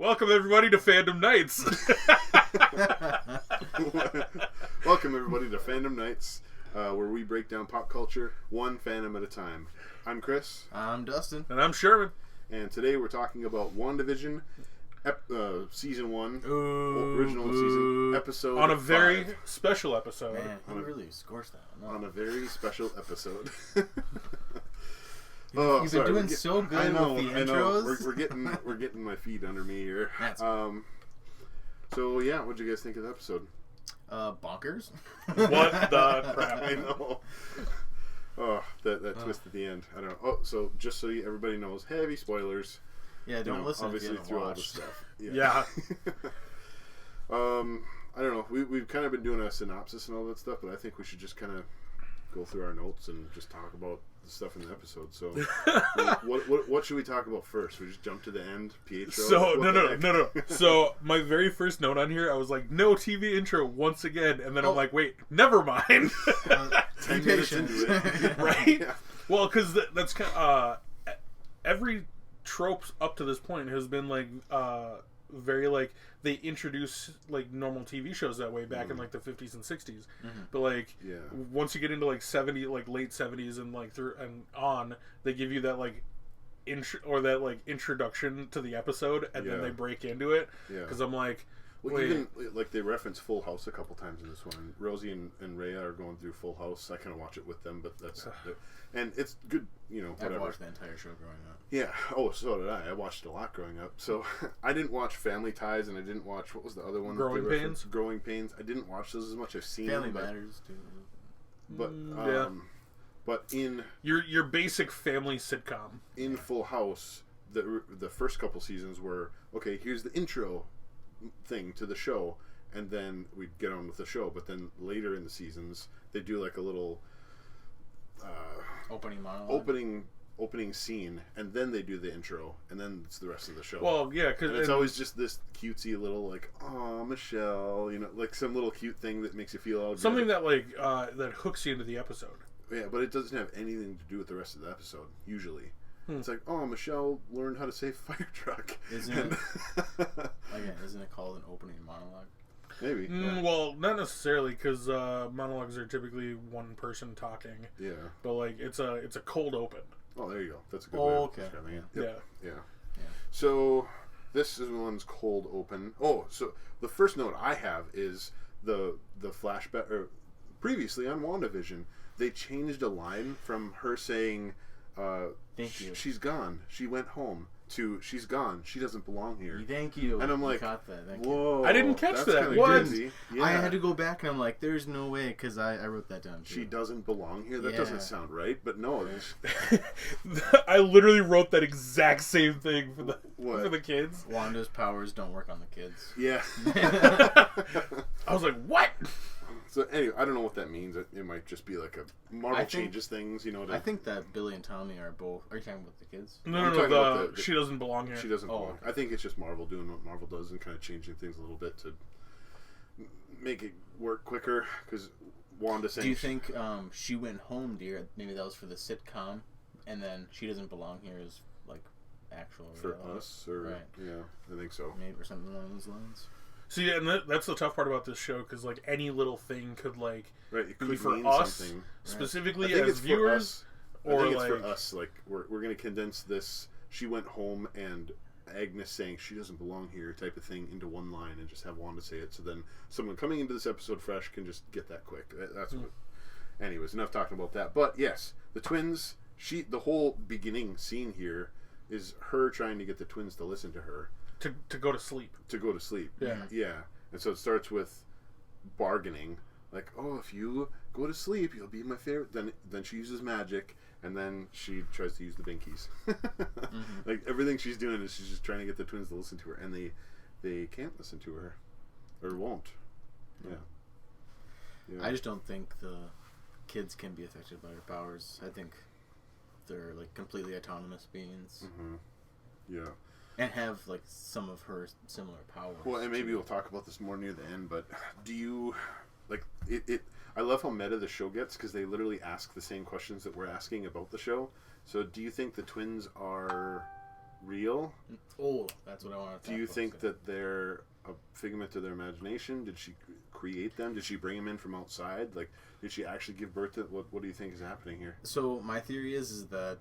Welcome everybody to Phandom Knights. Welcome everybody to Phandom Knights, where we break down pop culture one fandom at a time. I'm Chris. I'm Dustin. And I'm Sherman. And today we're talking about Wandavision, Season 1, original season, episode on a very 5. special episode. Man, who really scores that one? On a very special episode. You've been doing so good with the intros. We're getting my feet under me here. That's So yeah, what'd you guys think of the episode? Bonkers. What the crap? I know. Oh, that twist at the end. I don't know. Oh, so just so everybody knows, heavy spoilers. Yeah, don't listen obviously if you through haven't all the watched. stuff. Yeah. I don't know. We've kind of been doing a synopsis and all that stuff, but I think we should just kind of go through our notes and just talk about the stuff in the episode. So, what should we talk about first? We just jump to the end. Pietro. So no. So my very first note on here, I was like, no TV intro once again, and then I'm like, wait, never mind. 10 minutes into it, Right? Yeah. Well, because that's kind of every trope up to this point has been like very like they introduce like normal TV shows that way back in like the 50s and 60s, but like once you get into like late 70s and like through and on, they give you that like introduction to the episode, and then they break into it. Because I'm like, well, even like they reference Full House a couple times in this one. Rosie and Rhea are going through Full House. I kind of watch it with them, but and it's good, whatever. I've watched the entire show growing up. Yeah. Oh, so did I. I watched a lot growing up. So I didn't watch Family Ties, and I didn't watch, what was the other one? Growing Pains. Growing Pains. I didn't watch those as much. I've seen Family them, Matters too. But in your basic family sitcom in Full House, the first couple seasons were okay. Here's the intro thing to the show, and then we'd get on with the show. But then later in the seasons, they do like a little opening monologue. Opening scene, and then they do the intro, and then it's the rest of the show. Well, yeah, because it's always just this cutesy little like, oh, Michelle, like some little cute thing that makes you feel all something that like that hooks you into the episode. Yeah, but it doesn't have anything to do with the rest of the episode. Usually, it's like, oh, Michelle learned how to save a fire truck. Isn't it called an opening monologue? Maybe. Well, not necessarily, because monologues are typically one person talking. Yeah. But like it's a cold open. Oh, there you go. That's a good way of describing it. Yep. Yeah. So this is one's cold open. Oh, so the first note I have is the flashback. Or previously on WandaVision, they changed a line from her saying, "Thank you. She's gone. She went home." To she's gone. She doesn't belong here. Thank you. And I'm like, caught that. Thank whoa! I didn't catch that. What? Yeah. I had to go back, and I'm like, there's no way, because I wrote that down too. She doesn't belong here. That doesn't sound right. But no, I literally wrote that exact same thing for the kids. Wanda's powers don't work on the kids. Yeah. I was like, what? So anyway, I don't know what that means. It might just be like a Marvel changes things, I think that Billy and Tommy are both. Are you talking about the kids? No. She doesn't belong here. She doesn't belong. I think it's just Marvel doing what Marvel does and kind of changing things a little bit to make it work quicker. Because Wanda saying, do you think she went home, dear? Maybe that was for the sitcom, and then she doesn't belong here is like actual for us, or right? Yeah, I think so. Maybe or something along those lines. So yeah, and that's the tough part about this show, because like any little thing could like it could be for mean us something. Specifically as as viewers, or it's for us. Like we're going to condense this. She went home and Agnes saying she doesn't belong here type of thing into one line and just have Wanda say it. So then someone coming into this episode fresh can just get that quick. That's what. Anyways, enough talking about that. But yes, the twins. The whole beginning scene here is her trying to get the twins to listen to her. To go to sleep. To go to sleep. Yeah. And so it starts with bargaining, like, oh, if you go to sleep, you'll be my favorite. Then she uses magic, and then she tries to use the binkies. Like everything she's doing is she's just trying to get the twins to listen to her, and they can't listen to her, or won't. Yeah. I just don't think the kids can be affected by her powers. I think they're like completely autonomous beings. Yeah. And have like some of her similar powers. Well, and maybe we'll talk about this more near the end, but do you like it? I love how meta the show gets, because they literally ask the same questions that we're asking about the show. So do you think the twins are real? Oh, that's what I want to talk Do you about. think that they're a figment of their imagination? Did she create them? Did she bring them in from outside? Like, did she actually give birth to... What do you think is happening here? So my theory is that,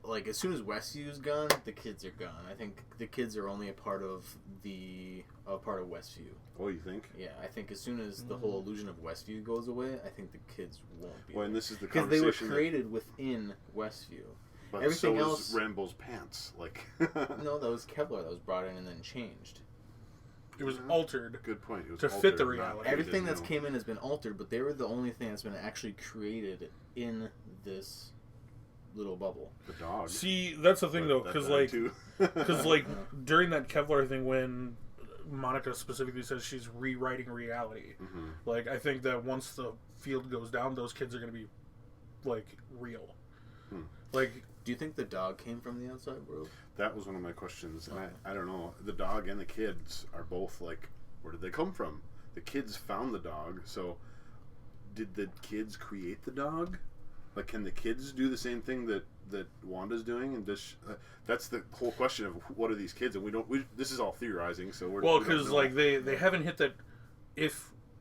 like, as soon as Westview's gone, the kids are gone. I think the kids are only a part of Westview. Oh, you think? Yeah, I think as soon as the whole illusion of Westview goes away, I think the kids won't be. Well, and this is the because they were conversation created within Westview. but everything so else- was Rambo's pants. Like, No, that was Kevlar that was brought in and then changed. It was altered. good point. It was To fit the altered, not reality. created, Everything that's no. came in has been altered, but they were the only thing that's been actually created in this little bubble. The dog. See, that's the thing though, That because died like, too. because like during that Kevlar thing, when Monica specifically says she's rewriting reality, Mhm. like I think that once the field goes down, those kids are gonna be like real. Like, Do you think the dog came from the outside world? That was one of my questions, and Okay. I don't know. The dog and the kids are both like, where did they come from? The kids found the dog, so did the kids create the dog? Like, can the kids do the same thing that Wanda's doing? And that's the whole question of what are these kids? And this is all theorizing, so we're well, we don't because know. like they haven't hit that.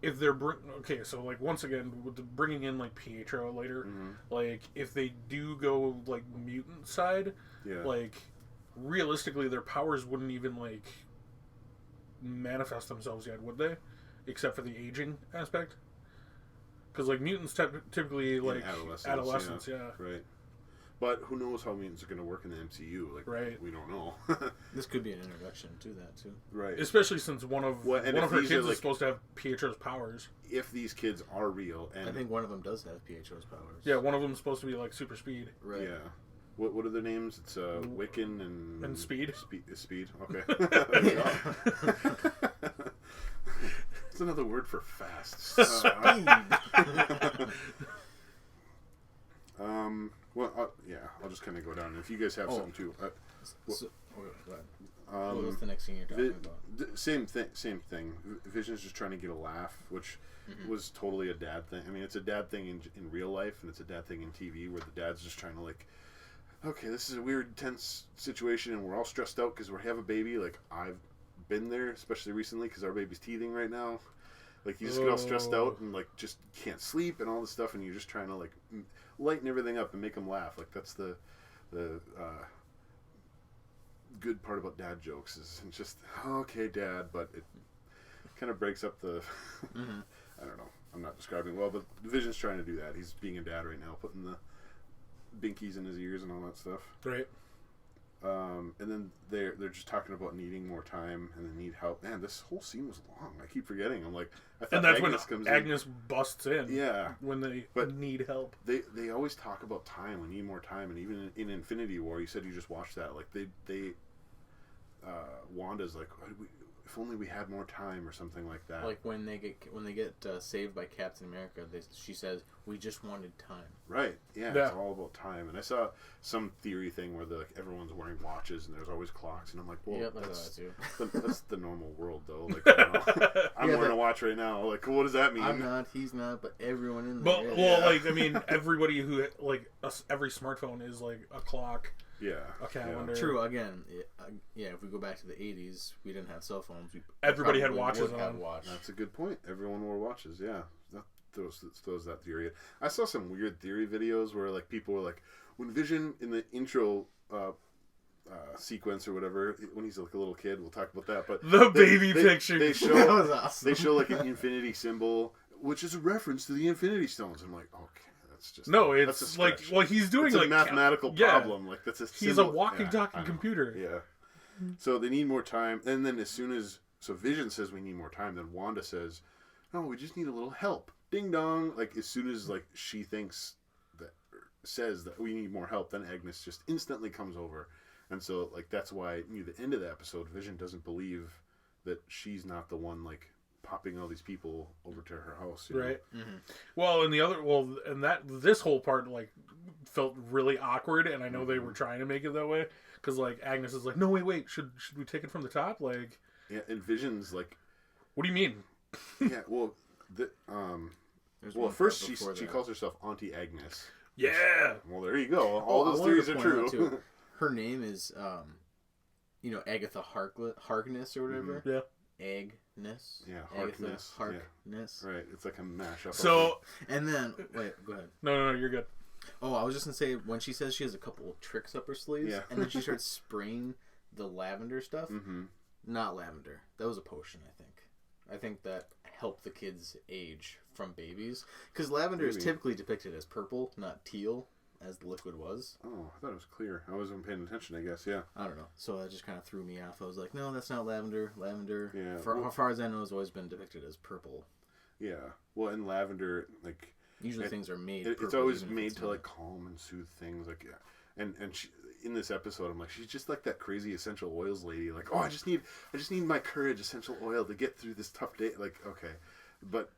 If they're okay, so like once again with the bringing in like Pietro later, Mhm. like if they do go like mutant side, Yeah. like realistically their powers wouldn't even like manifest themselves yet, would they? Except for the aging aspect, because like mutants typically In like adolescence, yeah. Right. But who knows how mutants are going to work in the MCU? Like, Right. we don't know. This could be an introduction to that too. Right. Especially since one of Well, and one if of her these are, kids like- is supposed to have Pietro's powers. If these kids are real, and I think one of them does have Pietro's powers. Yeah, one of them's supposed to be like super speed. Right. yeah, what are their names? It's Wiccan and Speed. Speed. Okay. It's another word for fast. Well, yeah, I'll just kind of go down. If you guys have Oh. something too, So, okay, go ahead. What was the next thing you're talking about? Same thing. Vision's just trying to get a laugh, which was totally a dad thing. I mean, it's a dad thing in real life, and it's a dad thing in TV, where the dad's just trying to like, okay, this is a weird, tense situation, and we're all stressed out because we have a baby. Like, I've been there, especially recently, because our baby's teething right now. Like, you just get all stressed out and like just can't sleep and all this stuff, and you're just trying to like lighten everything up and make them laugh. Like, that's the good part about dad jokes is it's just okay, dad, but it kind of breaks up the. I don't know. I'm not describing well, but Vision's trying to do that. He's being a dad right now, putting the binkies in his ears and all that stuff. Right. And then they're just talking about needing more time and they need help. Man, this whole scene was long. I keep forgetting. I'm like, I thought And that's Agnes when comes Agnes busts in. Yeah. When they But- need help. They always talk about time. We need more time. And even in Infinity War, you said you just watched that. Like they Wanda's like, if only we had more time or something like that. Like when they get saved by Captain America, she says, "We just wanted time." Right. Yeah, Yeah. it's all about time. And I saw some theory thing where everyone's wearing watches and there's always clocks. And I'm like, well, Yep, I saw that too. that's the normal world, though. Like, I don't know. I'm Yeah, wearing a watch right now. Like, what does that mean? I'm not. He's not. But everyone in there. But is. well, like I mean, everybody who like every smartphone is like a clock, Yeah. a calendar. True. Again, yeah. If we go back to the '80s, we didn't have cell phones. We Everybody had probably watches would have on. watch. That's a good point. Everyone wore watches. Yeah. That throws that theory. I saw some weird theory videos where like people were like, when Vision in the intro sequence or whatever, when he's like a little kid, we'll talk about that. But The baby picture. They That show was awesome. they show like an infinity symbol, which is a reference to the Infinity Stones. I'm like, okay, that's just No, that's it's a like stretch. well, he's doing It's like a mathematical yeah. problem. Like that's a He's symbol. a walking, Yeah, talking I know. computer. Yeah. So they need more time, and then as soon as Vision says we need more time, then Wanda says, "No, we just need a little help." Ding dong! Like as soon as like she says that we need more help, then Agnes just instantly comes over, and so like that's why near the end of the episode, Vision doesn't believe that she's not the one like popping all these people over to her house. You know? Right. Well, and that this whole part like felt really awkward, and I know they were trying to make it that way because like Agnes is like, no, wait, should we take it from the top? Like, Yeah, and Vision's like, what do you mean? yeah, well, There's well, one first part before she that. calls herself Auntie Agnes. Yeah. Well, there you go. All I those wanted theories to are point out, true. too, her name is Agatha Harkness or whatever. Yeah. Agnes. Yeah, Agatha Harkness. Harkness. Right, it's like a mashup. So, and then wait, go ahead. No, you're good. Oh, I was just gonna say when she says she has a couple of tricks up her sleeves, Yeah. and then she starts spraying the lavender stuff. Mm-hmm. Not lavender. That was a potion, I think. I think that helped the kids age from babies because lavender is typically depicted as purple, not teal, as the liquid was. Oh, I thought it was clear. I wasn't paying attention, I guess. Yeah. I don't know. So that just kind of threw me off. I was like, no, that's not lavender. Lavender, Yeah, how far as I know, has always been depicted as purple. Yeah. Well, in lavender, like usually things are made. It's always made to like calm and soothe things. Like, yeah. And she, in this episode, I'm like, she's just like that crazy essential oils lady. Like, oh, I just need my courage essential oil to get through this tough day. Like, okay, but.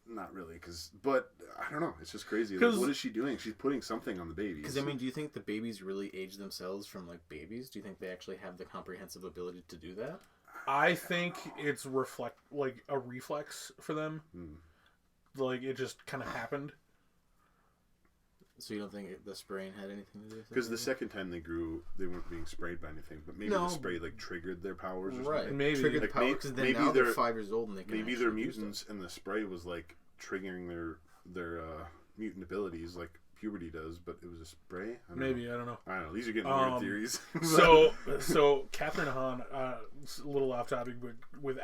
Not really, but I don't know. It's just crazy. Like, what is she doing? She's putting something on the babies. Because, I mean, do you think the babies really age themselves from, like, babies? Do you think they actually have the comprehensive ability to do that? I think it's like a reflex for them. Like, it just kind of happened. So you don't think the spraying had anything to do with it? Because the second time they grew, they weren't being sprayed by anything. But maybe the spray, like, triggered their powers or something. Maybe. Triggered like, the powers, because then now they're 5 years old and they can maybe they're mutants and the spray was, like, triggering their mutant abilities like puberty does, but it was a spray? I don't know. These are getting weird theories. So Catherine Hahn, a little off topic, but with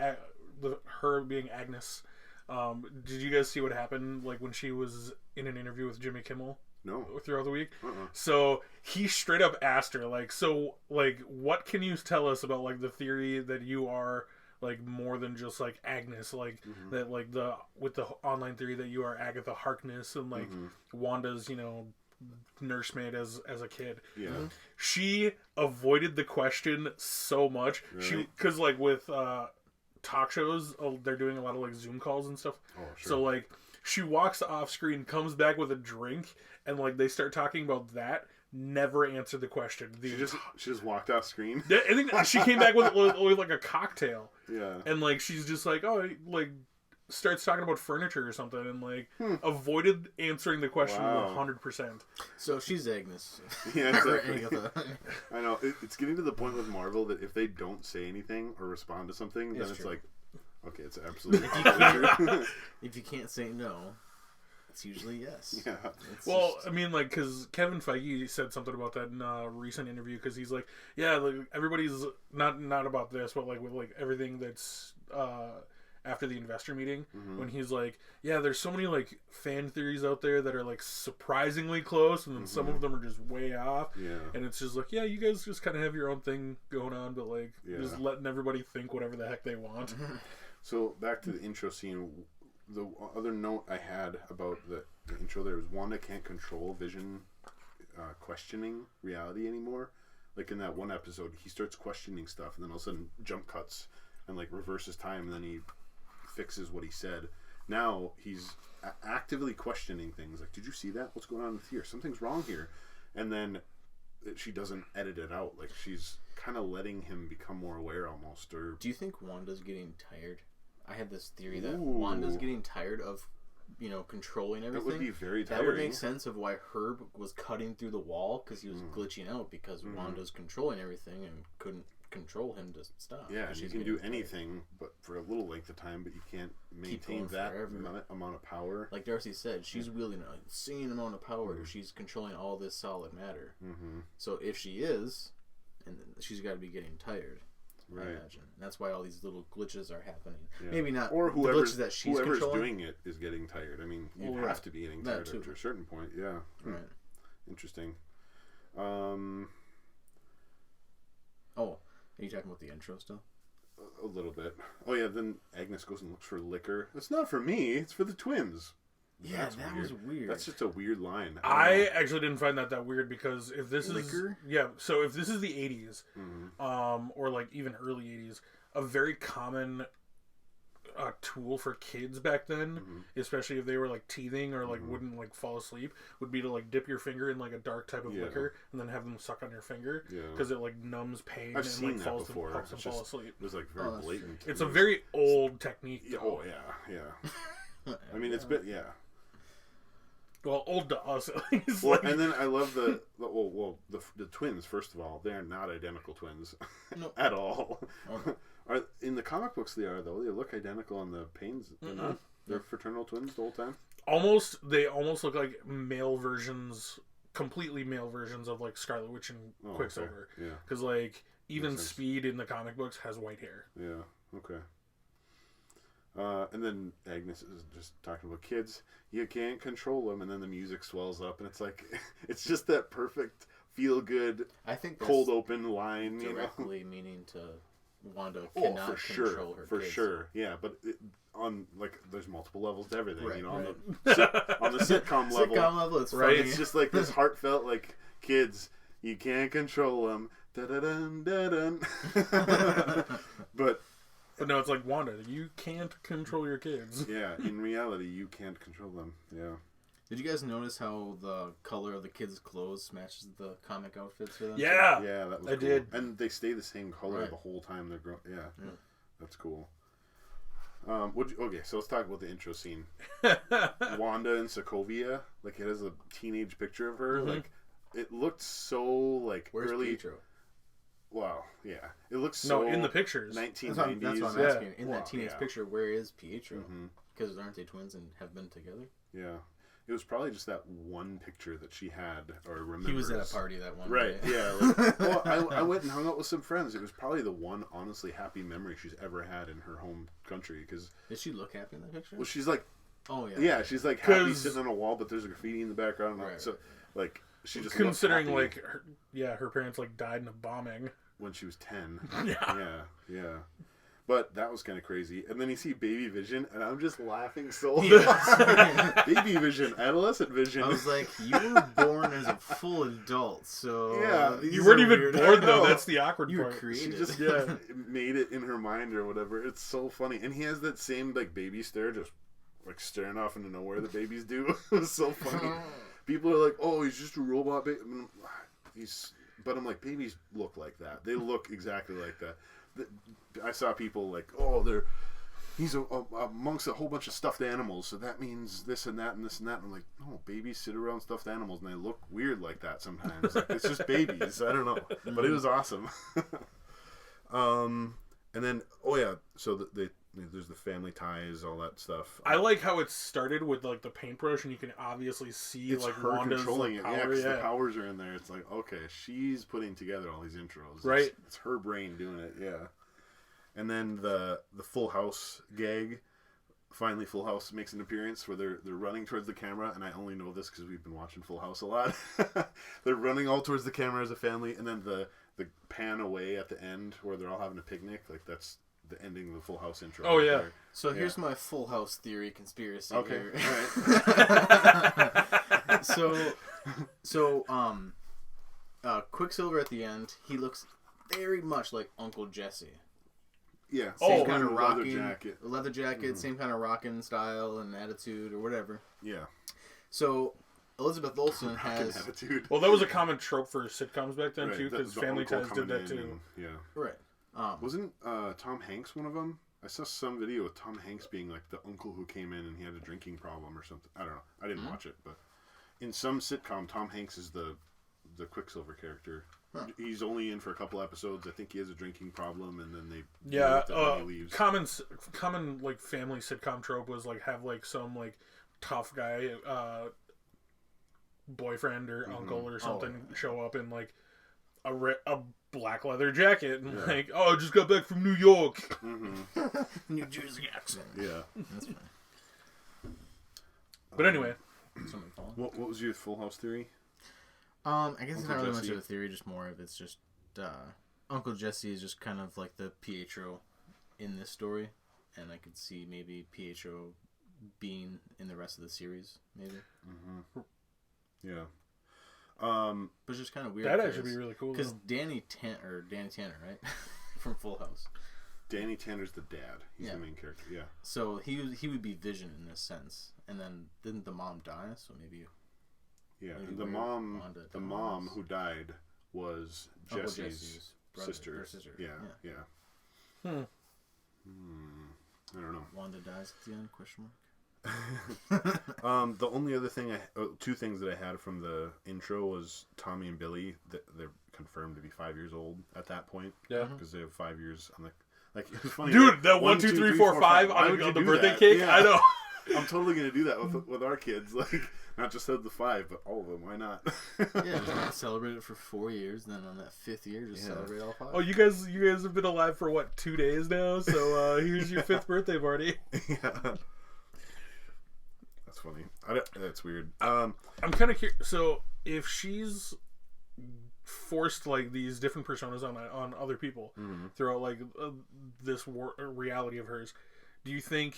her being Agnes, did you guys see what happened like when she was in an interview with Jimmy Kimmel? No. Throughout the week? So he straight up asked her, like, so, like, what can you tell us about, like, the theory that you are, like, more than just, like, Agnes, like, that, like, with the online theory that you are Agatha Harkness and, like, Wanda's, nursemaid as a kid. Yeah. She avoided the question so much. Really? Because, like, with talk shows, they're doing a lot of, like, Zoom calls and stuff. Oh, sure. So, like, she walks off screen, comes back with a drink, and, like, they start talking about that. Never answered the question. She just walked off screen? I think she came back with like, a cocktail. Yeah. And, like, she's just like, oh, like, starts talking about furniture or something, and, like, avoided answering the question 100%. So she's Agnes. Yeah, exactly. I know. It's getting to the point with Marvel that if they don't say anything or respond to something, then it's like, okay, it's absolutely true. If you can't say no, it's usually yes. Yeah. I mean, like, because Kevin Feige said something about that in a recent interview, because he's like, yeah, like, everybody's not about this, but, like, with, like, everything that's after the investor meeting, when he's like, yeah, there's so many, like, fan theories out there that are, like, surprisingly close, and then some of them are just way off. Yeah. And it's just like, yeah, you guys just kind of have your own thing going on, but, like, just letting everybody think whatever the heck they want. So, back to the intro scene. The other note I had about the intro there was Wanda can't control Vision questioning reality anymore. Like in that one episode, he starts questioning stuff, and then all of a sudden jump cuts and like reverses time, and then he fixes what he said. Now he's actively questioning things. Like, did you see that? What's going on with here? Something's wrong here. And then she doesn't edit it out. Like, she's kind of letting him become more aware almost. Or do you think Wanda's getting tired? I had this theory that Wanda's getting tired of, controlling everything. That would be very tiring. That would make sense of why Herb was cutting through the wall, because he was glitching out, because Wanda's controlling everything and couldn't control him to stop. Yeah, and you can do anything, but for a little length of time, but you can't maintain that amount of power. Like Darcy said, she's wielding an insane amount of power. She's controlling all this solid matter. So if she is, and she's got to be getting tired. Right. I imagine. And that's why all these little glitches are happening. Yeah. Maybe not, or whoever's, the glitches that she's whoever's controlling. doing it is getting tired. I mean, you have to be getting tired after a certain point. Yeah. Right. Interesting. Oh, are you talking about the intro still? A little bit. Oh yeah. Then Agnes goes and looks for liquor. It's not for me. It's for the twins. Yeah, that was weird. That's just a weird line. I actually didn't find that weird, because if this liquor? So if this is the 80s, or like even early 80s, a very common tool for kids back then, especially if they were like teething or like wouldn't like fall asleep, would be to like dip your finger in like a dark type of liquor and then have them suck on your finger, because it like numbs pain. I've seen like that before. Helps them fall asleep. It was like very blatant. It's a very old technique. Oh yeah. I mean, it's been Well, old to us. Well, and then I love the twins. First of all, they are not identical twins at all. Okay. In the comic books, they are though. They look identical on the pains. They're fraternal twins the whole time. They almost look like male versions, completely male versions of like Scarlet Witch and Quicksilver. Okay. Yeah. Because like even Speed in the comic books has white hair. Yeah. Okay. And then Agnes is just talking about kids. You can't control them, and then the music swells up, and it's like it's just that perfect feel good. I think cold open line directly meaning to Wanda cannot control her for kids. sure. Yeah, but on like there's multiple levels to everything. Right, you know, right. on the sitcom level. Sitcom level, it's right. funny. It's just like this heartfelt like kids. You can't control them. Da da dun da dun. But no, it's like Wanda. You can't control your kids. Yeah, in reality, you can't control them. Yeah. Did you guys notice how the color of the kids' clothes matches the comic outfits for them? Yeah. Yeah, that was I cool. did. And they stay the same color the whole time they're growing. Yeah, that's cool. Okay, so let's talk about the intro scene. Wanda and Sokovia, like it has a teenage picture of her. Like it looked so like Where's early. Pietro? Wow, yeah, it looks so in the pictures. 1990s. That's what I'm asking. In Wow, that teenage yeah. picture, where is Pietro? Because aren't they twins and have been together? Yeah. It was probably just that one picture that she had or remembers. He was at a party that one right, day. Yeah. Like, well, I went and hung out with some friends. It was probably the one honestly happy memory she's ever had in her home country. Cause, did she look happy in that picture? Well, she's like... Oh, yeah. Yeah, she's like happy sitting on a wall, but there's a graffiti in the background. Right, so, like, she just considering, like, her parents, like, died in a bombing. When she was 10. Yeah. Yeah. But that was kind of crazy. And then you see Baby Vision, and I'm just laughing so hard. Baby Vision, adolescent Vision. I was like, you were born as a full adult, so... Yeah. You weren't even born, though. That's the awkward you part. Were created. She just made it in her mind or whatever. It's so funny. And he has that same, like, baby stare, just, like, staring off into nowhere that babies do. It was so funny. People are like, oh, he's just a robot baby. But I'm like, babies look like that. They look exactly like that. I saw people like, oh, he's amongst a whole bunch of stuffed animals, so that means this and that and this and that. And I'm like, no, babies sit around stuffed animals and they look weird like that sometimes. Like, it's just babies. I don't know, but it was awesome. And then, so there's the family ties, all that stuff. I like how it started with like the paintbrush, and you can obviously see it's like her Wanda's controlling like, it. power. Yeah, because the powers are in there. It's like, okay, she's putting together all these intros. Right. It's her brain doing it. Yeah. And then the Full House gag. Finally, Full House makes an appearance where they're running towards the camera, and I only know this because we've been watching Full House a lot. They're running all towards the camera as a family, and then the pan away at the end where they're all having a picnic. Like that's the ending of the Full House intro. Oh, yeah. There. So here's my Full House theory conspiracy. Okay. Here. All right. So Quicksilver at the end, he looks very much like Uncle Jesse. Yeah. Same kind of leather rocking jacket. leather jacket, same kind of rocking style and attitude or whatever. Yeah. So Elizabeth Olsen has attitude. Well, that was a common trope for sitcoms back then Right, too, because the Family uncle Ties did coming that in too. and- yeah. right. Wasn't Tom Hanks one of them? I saw some video of Tom Hanks being like the uncle who came in and he had a drinking problem or something. I don't know. I didn't watch it, but in some sitcom, Tom Hanks is the Quicksilver character. Huh. He's only in for a couple episodes. I think he has a drinking problem, and then they he leaves. Common like family sitcom trope was like have like some like tough guy boyfriend or uncle or something show up in like a black leather jacket and like, oh, I just got back from New York. New Jersey accent. Yeah. That's fine. But anyway. What was your Full House theory? I guess it's not really much Jesse. of a theory, just more of it's just Uncle Jesse is just kind of like the Pietro in this story, and I could see maybe Pietro being in the rest of the series, maybe. Yeah. But it's just kind of weird. That'd actually be really cool. Because Danny Tanner, right, from Full House. Danny Tanner's the dad. He's the main character. Yeah. So he would be Vision in this sense, and then didn't the mom die? So maybe. Yeah, Maybe and the mom who died was Jesse's sister. Her sister. Yeah. I don't know. Wanda dies at the end? Question mark. The only other thing, two things that I had from the intro was Tommy and Billy. They're confirmed to be 5 years old at that point. Yeah, because they have 5 years on the. Like, it was funny. Dude, that 1, 2, 3, 4, 5 on the birthday that? cake. Yeah. I know. I'm totally gonna do that with our kids. Like, not just of the 5, but all of them. Why not? Yeah, just celebrate it for 4 years, then on that 5th year, just celebrate all 5. Oh, you guys have been alive for what, 2 days now? So here's your 5th birthday party. Yeah. That's funny. That's weird. I'm kind of curious. So if she's forced like these different personas on other people throughout like this reality of hers, do you think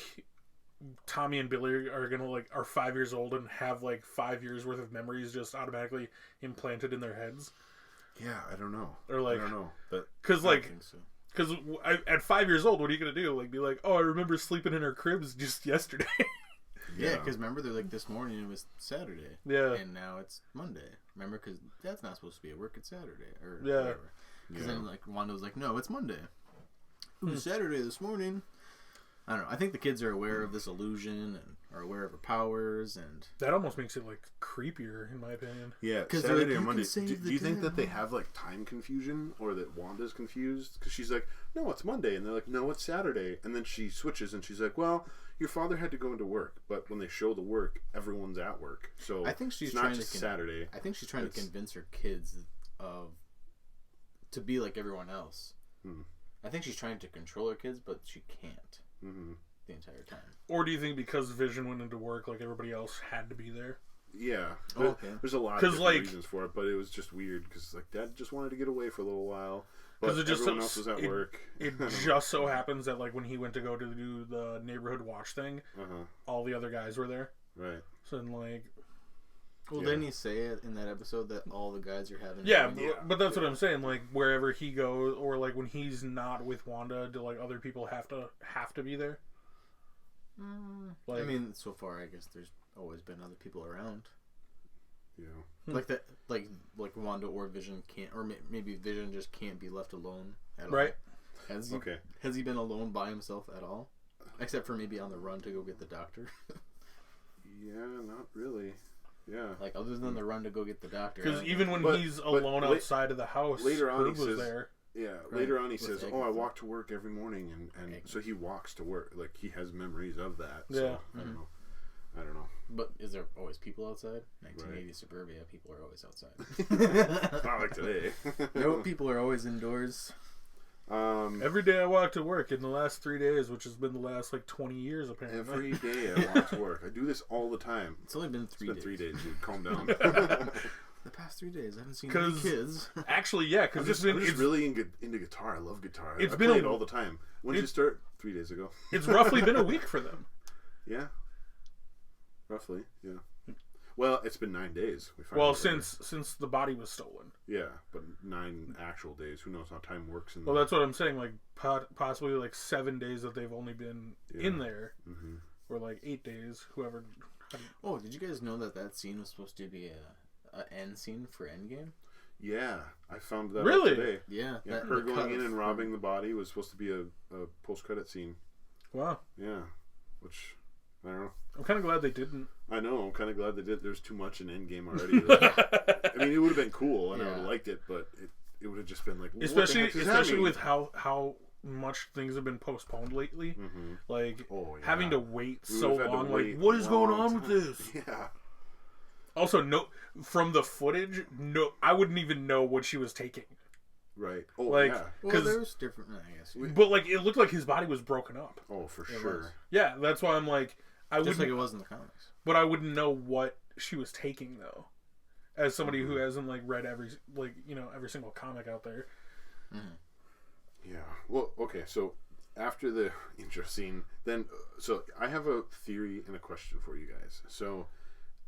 Tommy and Billy are 5 years old and have like 5 years worth of memories just automatically implanted in their heads? Yeah, I don't know. Or like, I don't know, but because I think so. Because at 5 years old, what are you gonna do? Like, be like, oh, I remember sleeping in her cribs just yesterday. Yeah, because remember, they're like, this morning it was Saturday. Yeah. And now it's Monday. Remember, because that's not supposed to be at work, it's Saturday. Or Yeah. whatever. Because then, like, Wanda was like, no, it's Monday. It was Saturday this morning. I don't know. I think the kids are aware of this illusion and are aware of her powers. And That almost makes it, like, creepier, in my opinion. yeah, 'Cause Saturday like, or you Monday. can save Do the you think day. that they have like time confusion, or that Wanda's confused? Because she's like, no, it's Monday, and they're like, no, it's Saturday, and then she switches and she's like, well, your father had to go into work, but when they show the work, everyone's at work, so I think she's it's not trying just to Saturday. I think she's trying to convince her kids to be like everyone else. I think she's trying to control her kids, but she can't the entire time. Or do you think because Vision went into work, like, everybody else had to be there? Yeah, Okay. there's a lot of 'Cause, different like, reasons for it, but it was just weird because like Dad just wanted to get away for a little while, but 'Cause it just everyone else was at work. It just so happens that, like, when he went to go to do the neighborhood watch thing, all the other guys were there. Right. So then, like, Well, didn't he say it in that episode that all the guys are having? yeah, fun? but that's what I'm saying. Like, wherever he goes, or like when he's not with Wanda, do like other people have to be there? Like, I mean, so far, I guess there's always been other people around. Yeah. Like that, like Wanda or Vision can't, or maybe Vision just can't be left alone at all. right? Has he been alone by himself at all? Except for maybe on the run to go get the doctor. Yeah, not really. Yeah. Like, other than the run to go get the doctor. Because even when But- he's but alone outside of the house, later on Herb he was says- there. Yeah, Right. later on he With says, Agnes. "Oh, I walk to work every morning," and so he walks to work. Like, he has memories of that. So, Yeah. I don't know. But is there always people outside? 1980 suburbia, people are always outside. Not like today. No, people are always indoors. Every day I walk to work in the last 3 days, which has been the last like 20 years apparently. Every day I walk to work. I do this all the time. It's only been It's 3 been days. 3 days, dude. Calm down. The past 3 days, I haven't seen any 'Cause- kids. Actually, yeah, because I'm just really into guitar. I love guitar. It's I been play a- it all the time. When did you start? 3 days ago. it's roughly been a week for them. Yeah. Roughly, yeah. Well, it's been 9 days. We found Well, out earlier. since the body was stolen. Yeah, but 9 actual days. Who knows how time works? Well, that's what I'm saying. Like possibly like 7 days that they've only been in there, or like 8 days. Whoever. Oh, did you guys know that scene was supposed to be a end scene for Endgame? Yeah, I found that Really? out today. Yeah. Yeah, her going in and robbing the body was supposed to be a post-credit scene. Wow. Yeah, which, I don't know. I'm kind of glad they didn't. I know, I'm kind of glad they did. There's too much in Endgame already. I mean, it would have been cool, and I would have liked it, but it would have just been like, especially with how much things have been postponed lately. Like, having to wait so long. Like, what is going on with this? Yeah. Also, no, from the footage, no, I wouldn't even know what she was taking. Right. Oh, Like, yeah. Well, there's different, I guess. But like, it looked like his body was broken up. Oh, for It sure. was. Yeah, that's why I'm like, Just like it was in the comics. but I wouldn't know what she was taking though, as somebody who hasn't like read every single comic out there. Yeah. Well, okay. So after the intro scene, then so I have a theory and a question for you guys. So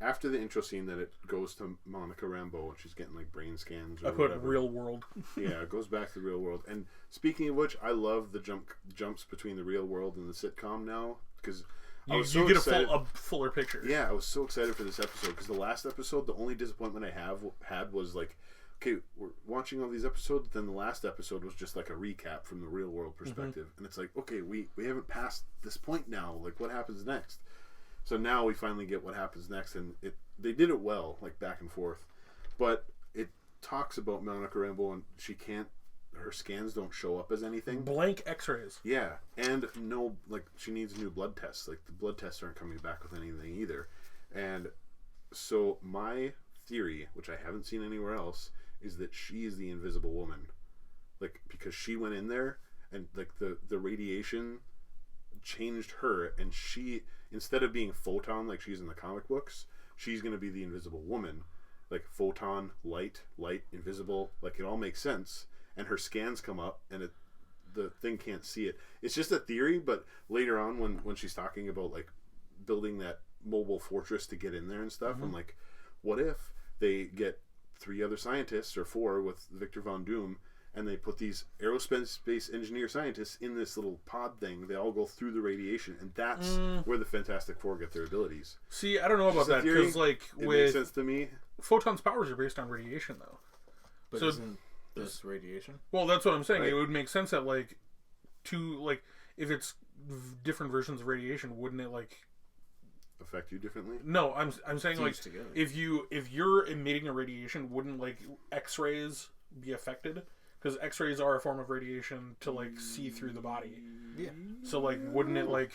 after the intro scene, that it goes to Monica Rambeau and she's getting like brain scans or I put whatever. real world. Yeah, it goes back to the real world. And speaking of which, I love the jumps between the real world and the sitcom now because You get a fuller picture. Yeah, I was so excited for this episode because the last episode, the only disappointment I had was like, okay, we're watching all these episodes, then the last episode was just like a recap from the real world perspective, and it's like, okay, we haven't passed this point now. Like, what happens next? So now we finally get what happens next, and they did it well, like back and forth. But it talks about Monica Rambeau, and her scans don't show up as anything. Blank X-rays. Yeah, and no, like she needs new blood tests. Like the blood tests aren't coming back with anything either. And so my theory, which I haven't seen anywhere else, is that she is the Invisible Woman. Like because she went in there, and like the radiation changed her, and she, instead of being Photon like she's in the comic books, she's going to be the Invisible Woman. Like photon, light, invisible, like it all makes sense. And her scans come up, and the thing can't see it. It's just a theory, but later on when she's talking about like building that mobile fortress to get in there and stuff, I'm like, what if they get 3 other scientists or 4 with Victor Von Doom, and they put these aerospace engineer scientists in this little pod thing. They all go through the radiation, and that's where the Fantastic Four get their abilities. See, I don't know about that because, like, it makes sense to me. Photon's powers are based on radiation, though. But so isn't this radiation? Well, that's what I'm saying. Right. It would make sense that, like, if it's different versions of radiation, wouldn't it like affect you differently? No, I'm saying like together. if you're emitting a radiation, wouldn't like X-rays be affected? Because X-rays are a form of radiation to like see through the body. Yeah. So like, wouldn't it like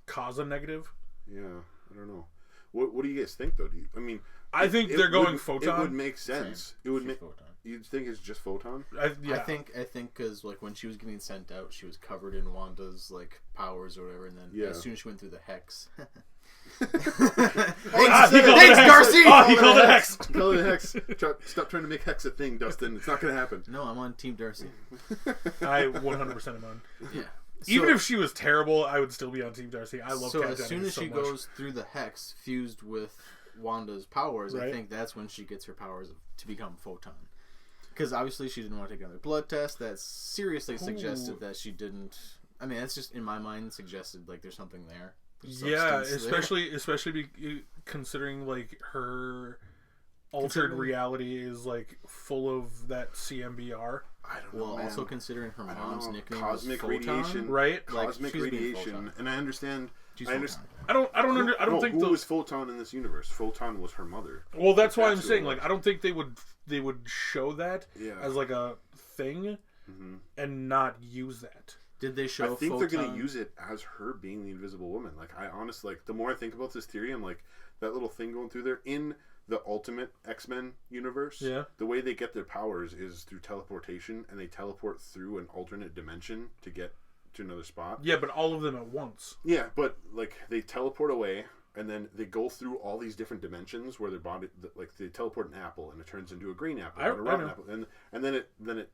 cause a negative? Yeah, I don't know. What do you guys think though? I think they're going photon. It would make sense. Same. It would make. Photon. You'd think it's just photon. Yeah. I think because like when she was getting sent out, she was covered in Wanda's like powers or whatever, and then as soon as she went through the hex. Thanks, Darcy! Oh, he called it hex. Call it hex. Stop trying to make hex a thing, Dustin. It's not going to happen. No, I'm on Team Darcy. I 100% am on. Yeah. Even if she was terrible, I would still be on Team Darcy. I love. So Kat as soon Dennings as so she much. goes through the hex fused with Wanda's powers, Right. I think that's when she gets her powers to become photon. Because obviously she didn't want to take another blood test. That seriously suggested that she didn't. I mean, that's just in my mind suggested like there's something there. Yeah, especially considering like her altered reality is like full of that CMBR. I don't know. Well, also considering her mom's nickname cosmic was Photon, radiation, right? Cosmic she's being radiation, Photon. and I understand. She's I understand. I don't think who was Photon in this universe. Photon was her mother. Well, that's why I'm who it saying was. like I don't think they would show that as like a thing and not use that. Did they show? I think Photon? they're going to use it as her being the Invisible Woman. Like I honestly, like the more I think about this theory, I'm like that little thing going through there in the Ultimate X-Men universe. Yeah. The way they get their powers is through teleportation, and they teleport through an alternate dimension to get to another spot. Yeah, but all of them at once. Yeah, but like they teleport away, and then they go through all these different dimensions where their body, like they teleport an apple, and it turns into a green apple, and a rotten apple, and then it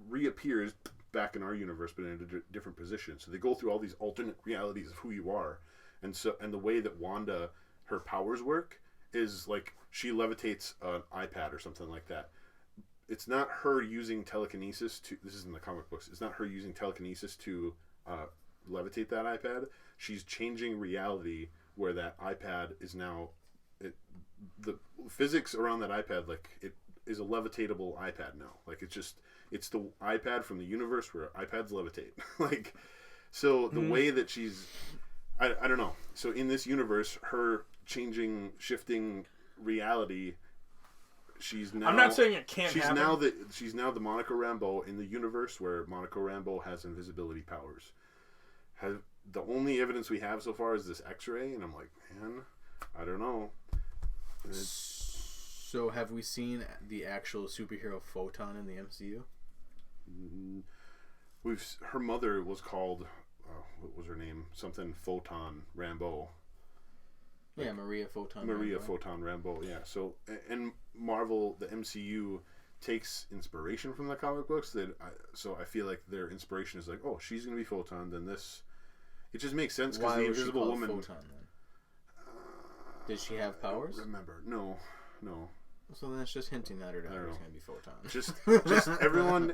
reappears back in our universe, but in a different position. So they go through all these alternate realities of who you are, and the way that Wanda, her powers work is like she levitates an iPad or something like that. It's not her using telekinesis to. This is in the comic books. It's not her using telekinesis to levitate that iPad. She's changing reality where that iPad is now. The physics around that iPad, like it is a levitatable iPad now. Like it's the iPad from the universe where iPads levitate. Like, so the way that she's, I don't know. So in this universe, her shifting reality. She's now. I'm not saying it can't she's happen. She's now the Monica Rambeau in the universe where Monica Rambeau has invisibility powers. The only evidence we have so far is this X-ray, and I'm like, man, I don't know. So have we seen the actual superhero Photon in the MCU? Her mother was called. What was her name? Something Photon Rambeau. Yeah, Maria Photon. Maria Rambeau. Photon Rambeau, yeah. So, and Marvel, the MCU, takes inspiration from the comic books. So I feel like their inspiration is like, oh, she's going to be Photon, then this... It just makes sense because the Invisible Woman... Photon, then? Did she have powers? I don't remember. No. So then it's just hinting that her daughter is going to be Photon. Just everyone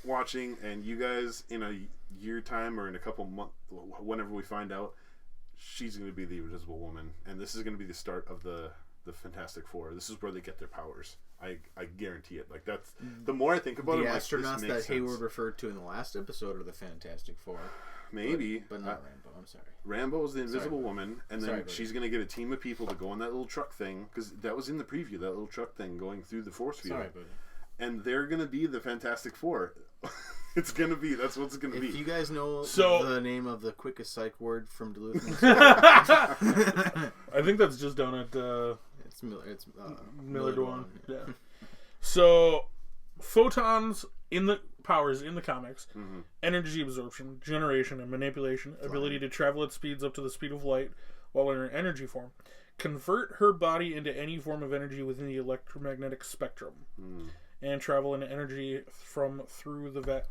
watching, and you guys in a year time or in a couple months, whenever we find out, she's going to be the Invisible Woman, and this is going to be the start of the the Fantastic Four. This is where they get their powers. I guarantee it. Like, that's the more I think about it, The like, astronauts this makes that Hayward sense. referred to in the last episode are the Fantastic Four. Maybe, but not Rambo. I'm sorry. Rambo is the Invisible Woman, and then Sorry, buddy. she's gonna get a team of people to go on that little truck thing, because that was in the preview. That little truck thing going through the force field. Sorry, buddy. And they're gonna be the Fantastic Four. It's gonna be. That's what it's gonna be. If you guys know the name of the quickest psych word from Duluth, I think that's just down at it's Miller. It's Miller Dwan. Yeah. Yeah. So, photons in the powers in the comics, energy absorption, generation, and manipulation, ability to travel at speeds up to the speed of light while in her energy form, convert her body into any form of energy within the electromagnetic spectrum, and travel in energy through the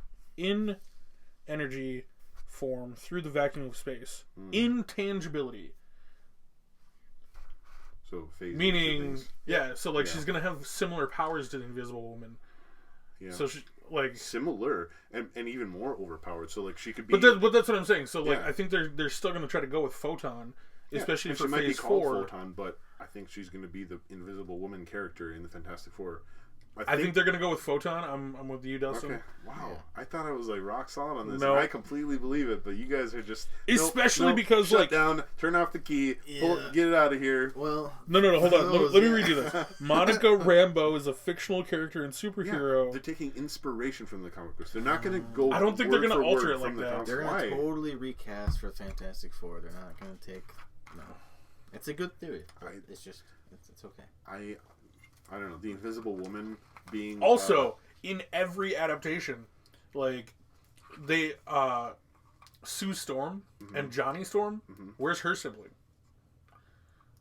energy form through the vacuum of space. Intangibility. So meaning, so like she's gonna have similar powers to the Invisible Woman. Yeah. So she like similar and even more overpowered. So like she could be. But that's what I'm saying. So like I think they're still gonna try to go with Photon, especially for she might be Phase called 4. Photon, but I think she's going to be the Invisible Woman character in the Fantastic Four. I think they're gonna go with Photon. I'm with you, Dustin. Okay. Wow. I thought I was like rock solid on this. No. And I completely believe it, but you guys are just especially because shut like down, turn off the key, get it out of here. Well, no, hold on. Let me redo this. Monica Rambeau is a fictional character and superhero. They're taking inspiration from the comic books. They're not going to go. I don't think they're going to alter it like that. They're going to totally recast for Fantastic Four. They're not going to take. No, it's a good theory. It's just it's okay. I don't know. The Invisible Woman being also in every adaptation, like they Sue Storm and Johnny Storm. Where's her sibling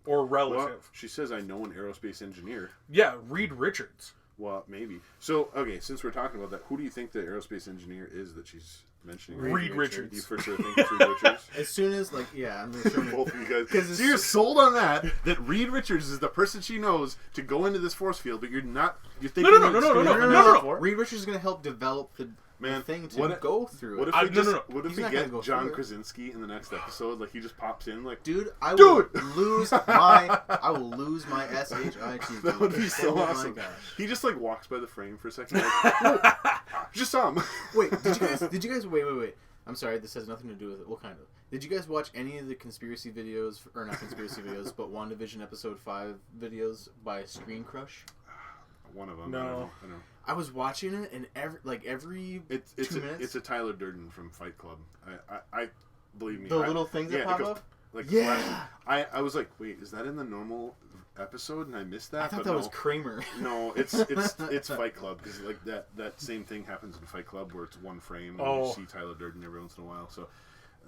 or relative? Well, she says, "I know an aerospace engineer." Yeah, Reed Richards. Well, maybe. So, okay, since we're talking about that, who do you think the aerospace engineer is that she's mentioning? Reed Richards. You for sure think it's Reed Richards? As soon as, like, I'm going to show Both of you guys. So you're sold on that Reed Richards is the person she knows to go into this force field, but you're not. You're thinking no. Reed Richards is going to help develop the thing to go through. What if what if we get John Krasinski in the next episode? Like he just pops in, like, dude, I will lose my SHIT. That would be so awesome. My gosh. He just like walks by the frame for a second. Like, just saw him. Wait, did you guys? Wait. I'm sorry, this has nothing to do with it. What kind of? Did you guys watch any of the conspiracy videos, or not conspiracy videos, but Wandavision episode 5 videos by Screen Crush? One of them. No. I know. I was watching it, and every it's 2 minutes. It's a Tyler Durden from Fight Club. I believe me. The little things that pop up. Like, yeah. I was like, wait, is that in the normal episode? And I missed that. I thought that was Kramer. No, it's Fight Club, because like that same thing happens in Fight Club where it's one frame and you see Tyler Durden every once in a while. So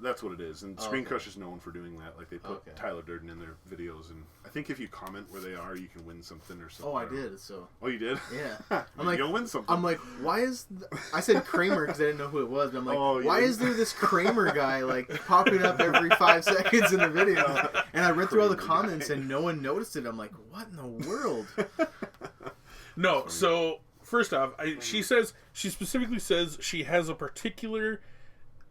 that's what it is. And Screen Crush is known for doing that. Like they put Tyler Durden in their videos, and I think if you comment where they are, you can win something or something. Oh, I did. So. Oh, you did? Yeah. I'm like, you'll win something. I'm like, why is? I said Kramer because I didn't know who it was. But I'm like, why is there this Kramer guy like popping up every 5 seconds in the video? And I read through all the comments and no one noticed it. I'm like, what in the world? No. So first off, she specifically says she has a particular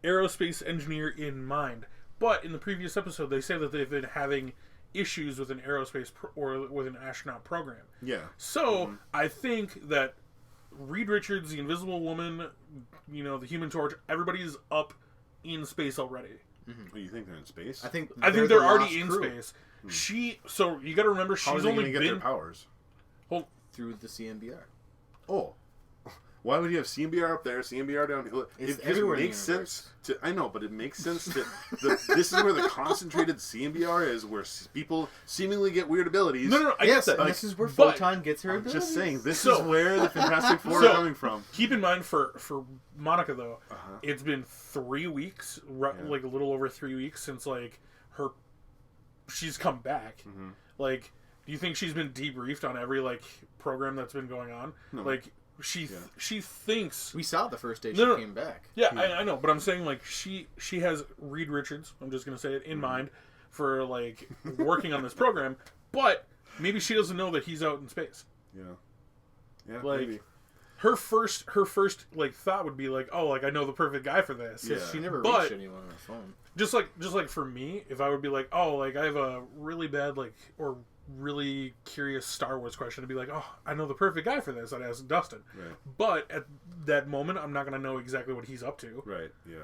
aerospace engineer in mind, but in the previous episode they say that they've been having issues with an aerospace or with an astronaut program. Yeah. So I think that Reed Richards, the Invisible Woman, the Human Torch, everybody's up in space already. Oh, you think they're in space? I think they're already in space. So you got to remember, she's only get their powers through the CMBR. Oh. Why would you have CMBR up there, CMBR down here? It just makes sense to. I know, but it makes sense that this is where the concentrated CMBR is, where people seemingly get weird abilities. No, I get that. This is where Photon gets her abilities. I'm just saying, this is where the Fantastic Four are coming from. Keep in mind, for Monica, though, it's been 3 weeks, like a little over 3 weeks, since like she's come back. Like, do you think she's been debriefed on every like program that's been going on? No. Like. She thinks we saw it the first day she came back. Yeah, I know, but I'm saying like she has Reed Richards. I'm just gonna say it in mind for like working on this program, but maybe she doesn't know that he's out in space. Yeah, like maybe. her first like thought would be like, oh, like I know the perfect guy for this. Yeah. She never reached anyone on her phone. Just like for me, if I would be like, oh, like I have a really bad like or really curious Star Wars question to be like, oh, I know the perfect guy for this. I'd ask Dustin. Right. But at that moment, I'm not going to know exactly what he's up to. Right. Yeah.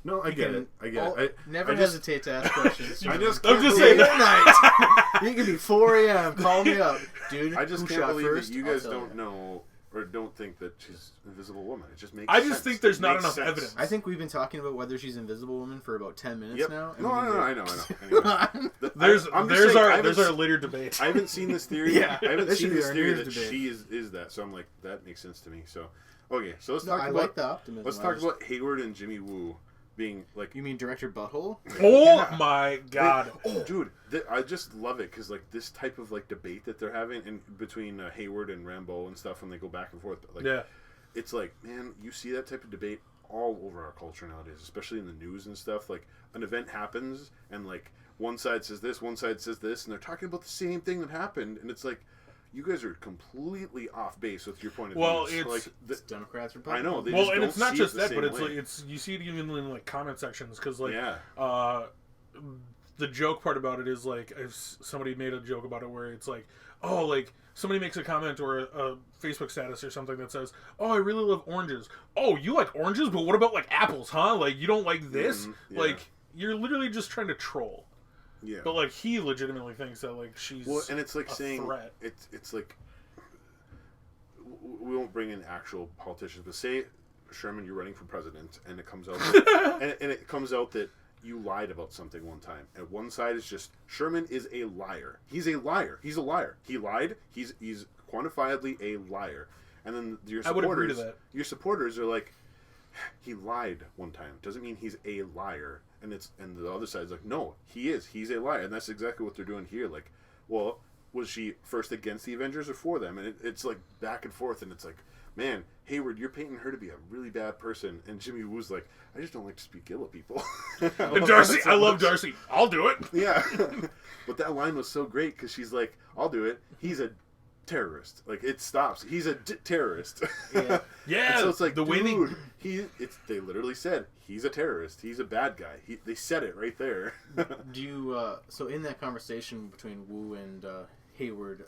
No, I get it. Never hesitate to ask questions. I'm just saying that. You can be 4 a.m. Call me up, dude. I just who can't shot believe first? that you guys don't know or don't think that she's an Invisible Woman. It just makes I sense. just think there's It not makes enough sense. evidence. I think we've been talking about whether she's Invisible Woman for about 10 minutes Yep. now. No, I know. Anyway. There's I'm just saying, our later debate. I haven't seen this theory. Yeah, I haven't this seen should be this our theory news that debate. she is that. So I'm like, that makes sense to me. So, okay, so let's No, talk I about like the optimism. let's talk about Hayward and Jimmy Woo being like. You mean Director Butthole? Oh Yeah. my god! Dude, I just love it because like this type of like debate that they're having in between Hayward and Rambeau and stuff when they go back and forth. Like, Yeah. it's like, man, you see that type of debate all over our culture nowadays, especially in the news and stuff. Like, an event happens, and, like, one side says this, one side says this, and they're talking about the same thing that happened, and it's like, you guys are completely off base with your point of view. Well, it's like, It's Democrats, I Republicans. know. They Well, just and don't it's not see just it the that, same but it's way. like you see it even in like comment sections because like Yeah. The joke part about it is like if somebody made a joke about it where it's like, oh, like somebody makes a comment or a Facebook status or something that says, oh, I really love oranges. Oh, you like oranges, but what about like apples, huh? Like you don't like this? Yeah. Like you're literally just trying to troll. Yeah. But like he legitimately thinks that like she's And it's like a saying threat. it's like we won't bring in actual politicians, but say Sherman, you're running for president, and it comes out that, and it comes out that you lied about something one time, and one side is just Sherman is a liar. He's a liar. He's a liar. He lied. He's quantifiably a liar. And then your I would agree to supporters, that. your supporters are like, he lied one time. Doesn't mean he's a liar. And the other side's like, no, he is. He's a liar. And that's exactly what they're doing here. Like, well, was she first against the Avengers or for them? And it's like back and forth, and it's like, man, Hayward, you're painting her to be a really bad person, and Jimmy Woo's like, I just don't like to speak ill of people. And Darcy, I love Darcy. I'll do it. Yeah, but that line was so great because she's like, I'll do it. He's a terrorist. Like, it stops. He's a terrorist. Yeah. Yeah. And so it's like, the way dude, they literally said he's a terrorist. He's a bad guy. They said it right there. Do you so in that conversation between Wu and Hayward,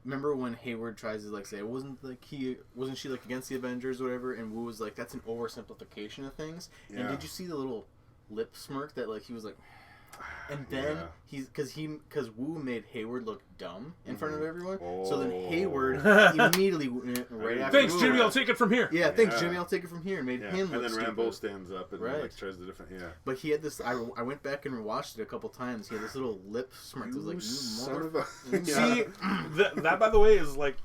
remember when Hayward tries to like say wasn't she like against the Avengers or whatever, and Wu was like, that's an oversimplification of things. Yeah. And did you see the little lip smirk that like he was like, and then because Wu made Hayward look dumb in front of everyone, so then Hayward immediately went right after Thanks, Wu. Jimmy. I'll take it from here. Yeah, thanks, Jimmy. I'll take it from here. And made Yeah. him look And then stupid. Rambeau stands up and Right. like tries the different. Yeah. But he had this. I went back and rewatched it a couple times. He had this little lip smirk. It was like, you son of mother. a. See, that by the way is like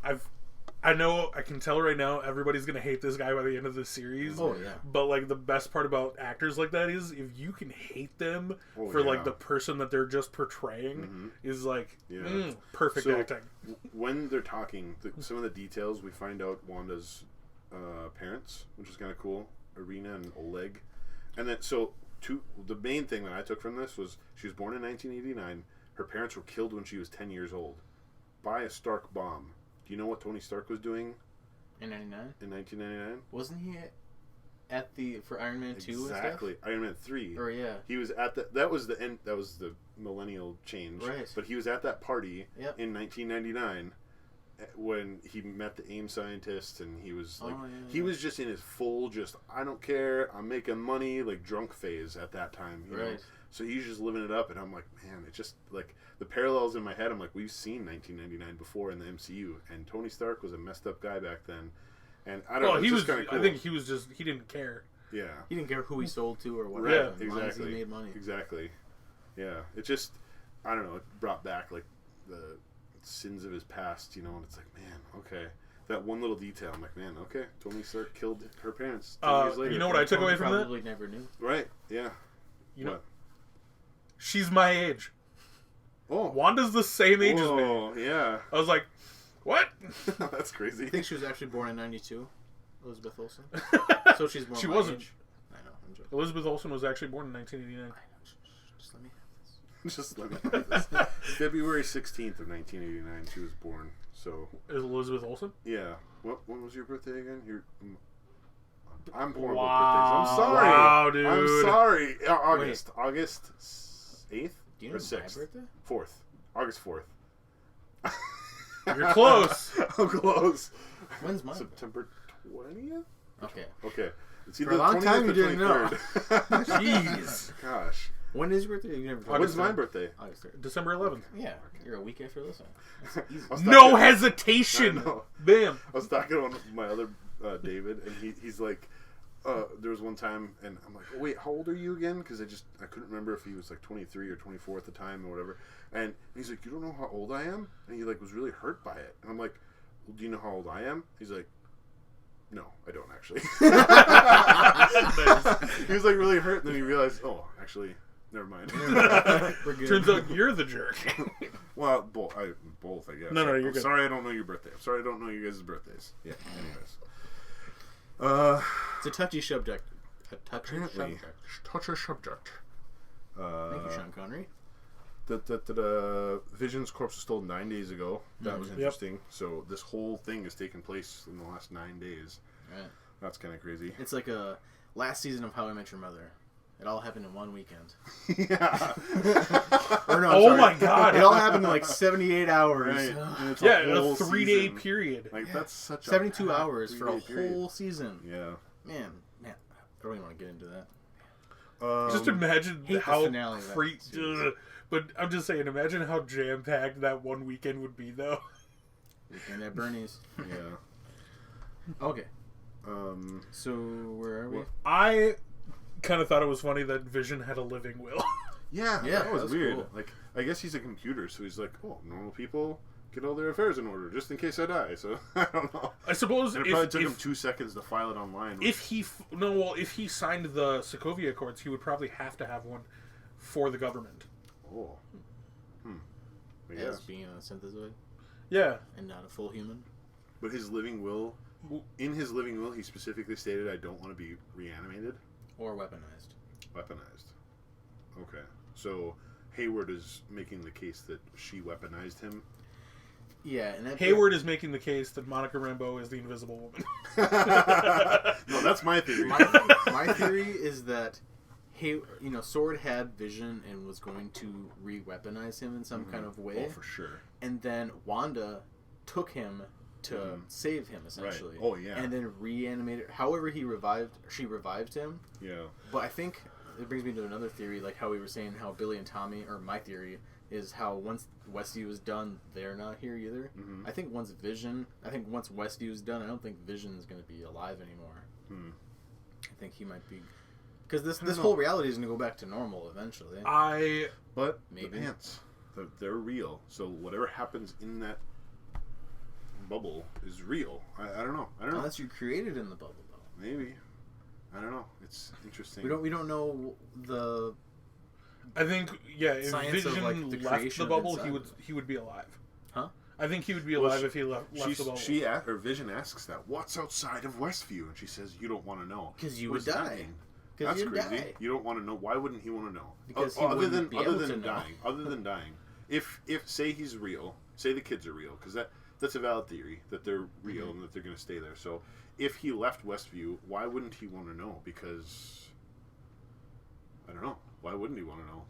I know I can tell right now everybody's gonna hate this guy by the end of the series. Oh yeah. But like the best part about actors like that is if you can hate them for like the person that they're just portraying is like perfect So, acting. When they're talking, some of the details we find out Wanda's parents, which is kind of cool, Irina and Oleg, and then the main thing that I took from this was she was born in 1989. Her parents were killed when she was 10 years old by a Stark bomb. Do you know what Tony Stark was doing In '99. in 1999? Wasn't he for Iron Man 2 Exactly. and stuff? Iron Man 3. Or yeah. He was at that was the end. That was the millennial change. Right. But he was at that party Yep. in 1999 when he met the AIM scientist, and he was like, he was just in his full, I don't care, I'm making money, like drunk phase at that time. You know? So he's just living it up, and I'm like, man, it just like the parallels in my head. I'm like, we've seen 1999 before in the MCU, and Tony Stark was a messed up guy back then. And I don't know. He was. Cool. I think he was just. He didn't care. Yeah. He didn't care who he sold to or what. Right. As long as he Exactly. made money. Exactly. Yeah. It just, I don't know. It brought back like the sins of his past, you know. And it's like, man, okay. That one little detail. I'm like, man, okay. Tony Stark killed her parents 10 years later. You know what I took away from that? Probably never knew. Right. Yeah. You know, she's my age. Oh. Wanda's the same age as me. Oh, yeah. I was like, what? That's crazy. I think she was actually born in '92. Elizabeth Olsen. So she's born. She my wasn't. age. I know. I'm joking. Elizabeth Olsen was actually born in 1989. Just let me have this. Just let me have this. February 16th of 1989, she was born. So. Is Elizabeth Olsen? Yeah. When was your birthday again? I'm horrible Wow. with birthdays. I'm sorry. Wow, dude. I'm sorry. August 8th Do you know or my 6th? birthday? 4th. August 4th. You're close. I'm close. When's mine? September 20th? Okay. Okay. It's For a long time you didn't know. Jeez. Gosh. When is your birthday? You never told When's me. my birthday? August 3rd. December 11th. Yeah, you're a week after this one. That's easy. No hesitation. Bam. I was talking to one of my other David, and he's like, there was one time, and I'm like, oh, wait, how old are you again? Because I couldn't remember if he was like 23 or 24 at the time or whatever. And he's like, you don't know how old I am? And he like was really hurt by it. And I'm like, well, do you know how old I am? He's like, no, I don't actually. He was like really hurt, and then he realized, oh, actually, never mind. We're good. Turns out you're the jerk. Well, both, I guess. No, you're I'm good. sorry I don't know your birthday. I'm sorry I don't know you guys' birthdays. Yeah, anyways. It's a touchy subject. A touchy Apparently. subject. Touchy subject. Thank you, Sean Connery. Vision's corpse was stolen 9 days ago. That was Yep. interesting. So this whole thing has taken place in the last 9 days. Right. That's kind of crazy. It's like a last season of How I Met Your Mother. It all happened in one weekend. Yeah. Or no, Oh sorry. my God. It all happened in like 78 hours. Right. And it's Yeah, whole a 3-day season. period. Like that's such a 72 packed hours for a 3-day period. whole season. Yeah. Man, I don't even want to get into that. Just imagine hate the how finale of that series. But I'm just saying, imagine how jam-packed that one weekend would be, though. Weekend at Bernie's. Yeah. Okay. So where are we? I kind of thought it was funny that Vision had a living will. Yeah, Yeah, that was that's weird. cool. Like, I guess he's a computer, so he's like, oh, normal people get all their affairs in order just in case I die. So I don't know. I suppose And it probably took him 2 seconds to file it online. if he signed the Sokovia Accords, he would probably have to have one for the government. Oh. I As guess. being a synthezoid Yeah. and not a full human. But his living will, in his living will, he specifically stated, I don't want to be reanimated, Or weaponized. weaponized. Okay. So Hayward is making the case that she weaponized him. Yeah, and that Hayward is making the case that Monica Rambeau is the Invisible Woman. No, that's my theory. my theory is that Sword had Vision and was going to re-weaponize him in some kind of way. Oh, for sure. And then Wanda took him to save him, essentially. Right. Oh, yeah. And then reanimated. However, she revived him. Yeah. But I think it brings me to another theory, like how we were saying how Billy and Tommy, or my theory, is how once Westview is done, they're not here either. Mm-hmm. I think once Westview is done, I don't think Vision is going to be alive anymore. I think he might be... Because this whole reality is going to go back to normal eventually. But Maybe. the pants, they're real. So whatever happens in that bubble is real. I don't know. Unless you created in the bubble, though. Maybe. I don't know. It's interesting. We don't know the... I think, yeah, if Science of, Vision like, the left creation the of bubble, inside. he would be alive. Huh? I think he would be alive if he left the bubble. Vision asks that, what's outside of Westview? And she says, you don't want to know. Because you What would does that die. mean? Because That's you'd crazy. die. You don't want to know. Why wouldn't he want to know? Because he other wouldn't than be other able than to know. dying. Other than dying. If say he's real, say the kids are real, because that's a valid theory that they're real and that they're going to stay there. So if he left Westview, why wouldn't he want to know? Because I don't know. Why wouldn't he want to know?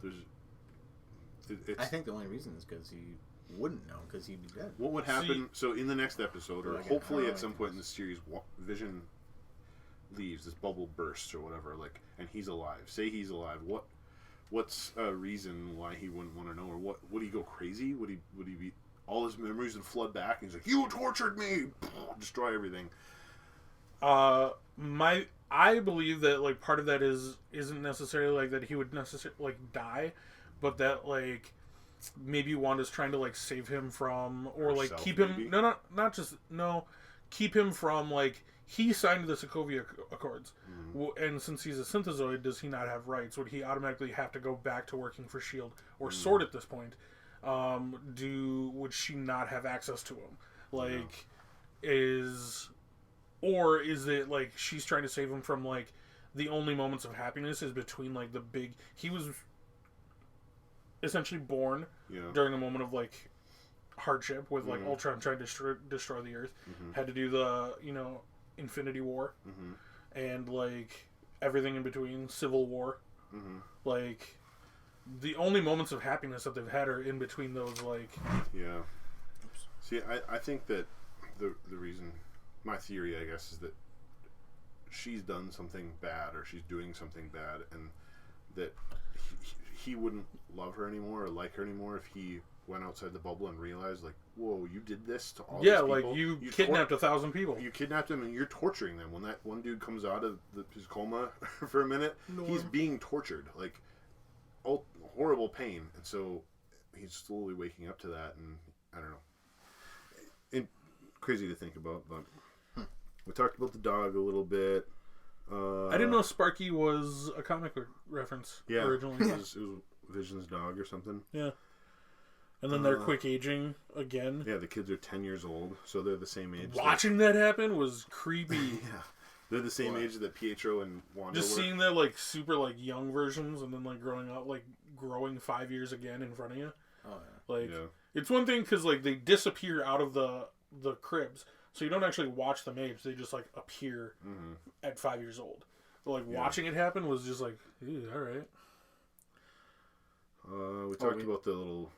I think the only reason is because he wouldn't know, because he'd be dead. What would happen? So in the next episode, or Like, hopefully I at don't some know. point in the series, Vision leaves, this bubble bursts or whatever, like, and he's alive. Say he's alive. What's a reason why he wouldn't want to know, or what? Would he go crazy? Would he be all his memories would flood back? And he's like, "You tortured me!" Destroy everything. I believe that like part of that isn't necessarily like that he would necessarily like die, but that like maybe Wanda's trying to like save him from, or like Herself, keep him maybe? keep him from, like, he signed the Sokovia Accords, and since he's a synthezoid, does he not have rights? Would he automatically have to go back to working for S.H.I.E.L.D. or SWORD at this point? Would she not have access to him? Like, is it like she's trying to save him from like the only moments of happiness is between like the big, he was essentially born during a moment of like hardship with like Ultron trying to destroy the Earth, had to do the Infinity War, and like everything in between, Civil War, like the only moments of happiness that they've had are in between those, like... Yeah. See, I think that the reason, my theory, I guess, is that she's done something bad, or she's doing something bad, and that he wouldn't love her anymore or like her anymore if he went outside the bubble and realized, like, whoa, you did this to all these people. Like, you kidnapped 1,000 people. You kidnapped them, and you're torturing them. When that one dude comes out of his coma for a minute, he's being tortured. Like, horrible pain. And so he's slowly waking up to that, and I don't know. Crazy to think about, but we talked about the dog a little bit. I didn't know Sparky was a comic book reference originally. It was Vision's dog or something. Yeah. And then they're quick aging again. Yeah, the kids are 10 years old, so they're the same age. Watching that happen was creepy. Yeah. They're the same age that Pietro and Wanda Just were. seeing their, like, super, like, young versions and then, like, growing 5 years again in front of you. Oh, yeah. Like, it's one thing because, like, they disappear out of the cribs, so you don't actually watch them age. They just, like, appear at 5 years old. But, like, watching it happen was just like, ew, all right. We talked about the little...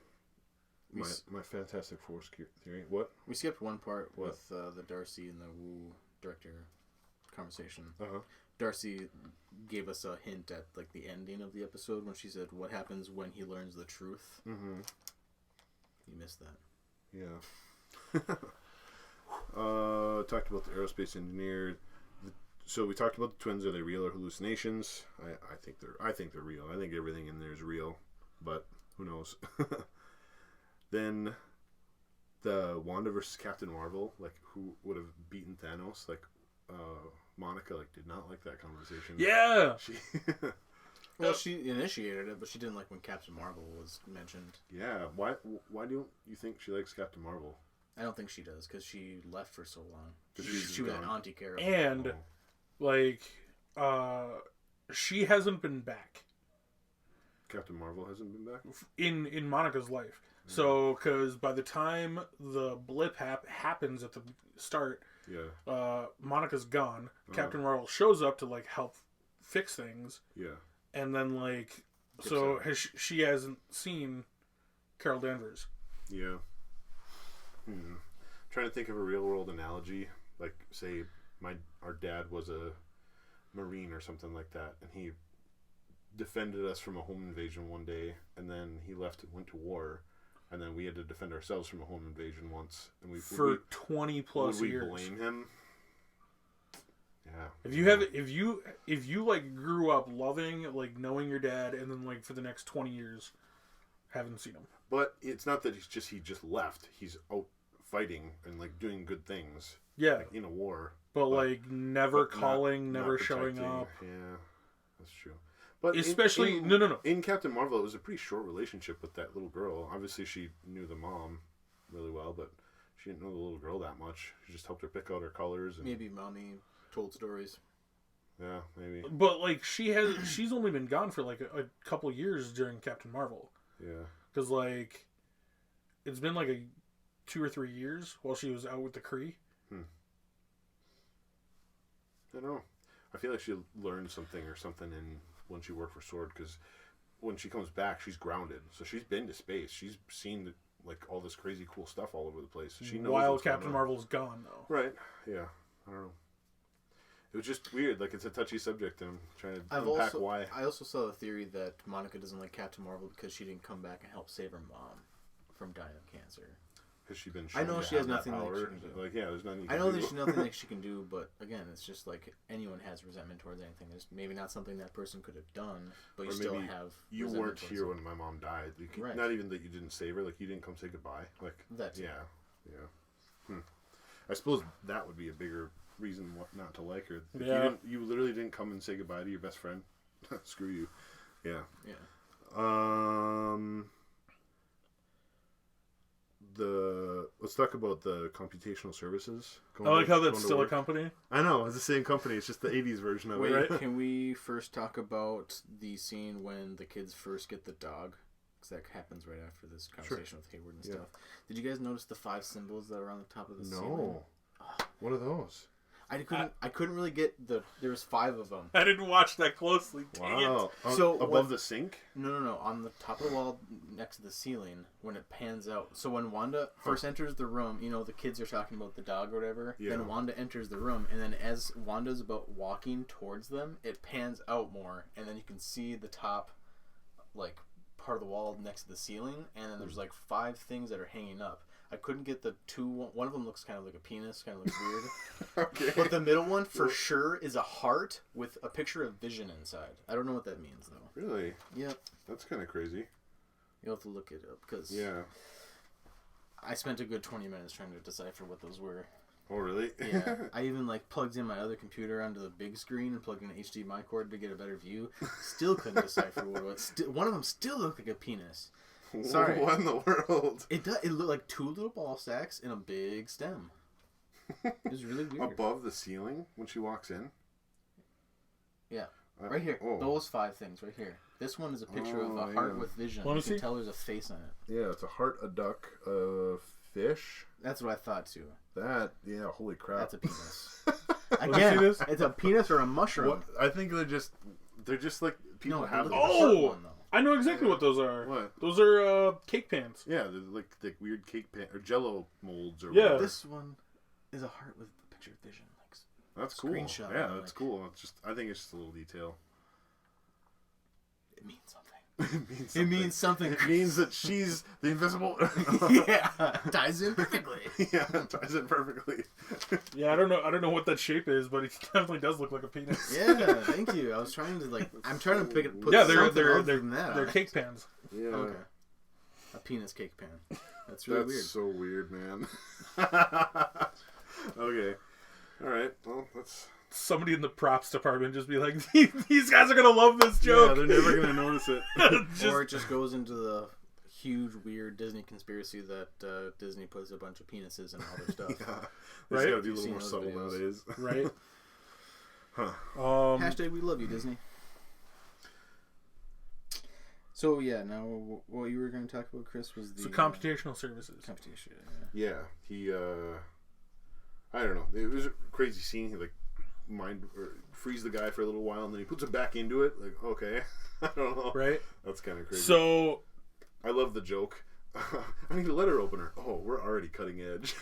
My Fantastic Four theory. What? We skipped one part with the Darcy and the Wu director conversation. Darcy gave us a hint at, like, the ending of the episode when she said, "What happens when he learns the truth?" You missed that. Yeah. Talked about the aerospace engineer. So we talked about the twins. Are they real or hallucinations? I think they're real. I think everything in there is real, but who knows? Then the Wanda versus Captain Marvel, like, who would have beaten Thanos? Like, Monica, like, did not like that conversation. Yeah. Well, she initiated it, but she didn't like when Captain Marvel was mentioned. Yeah. Why don't you think she likes Captain Marvel? I don't think she does, because she left for so long. She was an auntie Carol. And, like, she hasn't been back. Captain Marvel hasn't been back? In Monica's life. So, because by the time the blip happens at the start, Monica's gone. Captain Marvel shows up to, like, help fix things. Yeah. And then, like, so she hasn't seen Carol Danvers. Yeah. Trying to think of a real world analogy. Like, say, our dad was a Marine or something like that, and he defended us from a home invasion one day, and then he left and went to war. And then we had to defend ourselves from a home invasion once, and for 20 plus years. Would we blame him? Yeah. If you like grew up loving, like, knowing your dad, and then, like, for the next 20 years haven't seen him. But it's not that he just left. He's out fighting and, like, doing good things. Yeah. Like, in a war. But like, never calling, never showing up. Yeah, that's true. But especially no. In Captain Marvel, it was a pretty short relationship with that little girl. Obviously, she knew the mom really well, but she didn't know the little girl that much. She just helped her pick out her colors. And... Maybe mommy told stories. Yeah, maybe. But like, she's only been gone for like a couple years during Captain Marvel. Yeah. Because like, it's been like 2 or 3 years while she was out with the Kree. I don't know. I feel like she learned something or something when she worked for SWORD, because when she comes back, she's grounded. So she's been to space. She's seen like all this crazy cool stuff all over the place. She knows while Captain Marvel's gone, though. Right. Yeah. I don't know. It was just weird. Like, it's a touchy subject, and I'm trying to unpack why. I also saw the theory that Monica doesn't like Captain Marvel because she didn't come back and help save her mom from dying of cancer. Has she been? I know she has nothing that she can do. Like, yeah, there's nothing. I know there's nothing that she can do, but again, it's just like anyone has resentment towards anything. There's maybe not something that person could have done, but you still have. You weren't here when my mom died. Right. Not even that you didn't save her. Like, you didn't come say goodbye. Like that. Yeah. I suppose that would be a bigger reason not to like her. If you literally didn't come and say goodbye to your best friend. Screw you. Yeah. Yeah. Let's talk about the computational services. I like how that's still a company. I know, it's the same company. It's just the 80s version of it. Right? Can we first talk about the scene when the kids first get the dog? Because that happens right after this conversation with Hayward and stuff. Did you guys notice the 5 symbols that are on the top of the ceiling? No. What are those? I couldn't really get there was 5 of them. I didn't watch that closely. Wow. So above the sink? No. On the top of the wall next to the ceiling when it pans out. So when Wanda first enters the room, the kids are talking about the dog or whatever. Yeah. Then Wanda enters the room, and then as Wanda's about walking towards them, it pans out more, and then you can see the top, like, part of the wall next to the ceiling, and then there's like 5 things that are hanging up. I couldn't get the 2. One of them looks kind of like a penis, kind of looks weird. Okay. But the middle one for sure is a heart with a picture of Vision inside. I don't know what that means though. Really? Yep. That's kind of crazy. You'll have to look it up because I spent a good 20 minutes trying to decipher what those were. Oh really? Yeah. I even plugged in my other computer onto the big screen and plugged in an HDMI cord to get a better view. Still couldn't decipher what it was. One of them still looked like a penis. Sorry. What in the world? It looked like 2 little ball sacks in a big stem. It was really weird. Above the ceiling when she walks in? Yeah. Right here. Oh. Those 5 things right here. This one is a picture of a heart with Vision. You can tell there's a face on it. Yeah, it's a heart, a duck, a fish. That's what I thought too. Holy crap. That's a penis. Again, it's a penis or a mushroom. What? I think they're just like people have. I know exactly what those are. What? Those are cake pans. Yeah, they're like weird cake pan or Jello molds or whatever. This one is a heart with a picture of Vision. That's cool. Screenshot. Yeah, that's cool. I think it's just a little detail. It means something. It means something. It means that she's the invisible. Yeah, ties in perfectly. Yeah, ties in perfectly. Yeah, I don't know what that shape is, but it definitely does look like a penis. Yeah, thank you. I was trying to I'm trying to put they're cake pans. Yeah. Okay. A penis cake pan. That's really weird. That's so weird, man. Okay. All right. Well, that's. Somebody in the props department just be like, these guys are gonna love this joke. Yeah, they're never gonna notice it. Or it just goes into the huge weird Disney conspiracy that Disney puts a bunch of penises in all their stuff. Yeah. Right? Gotta be a little more subtle nowadays. Right. Huh. Hashtag we love you, Disney. So yeah, now what you were going to talk about, Chris, was the computational services. Computation. Yeah, he. I don't know. It was a crazy scene. He frees the guy for a little while, and then he puts him back into it. Like, okay, I don't know. Right. That's kind of crazy. So, I love the joke. I need a letter opener. Oh, we're already cutting edge.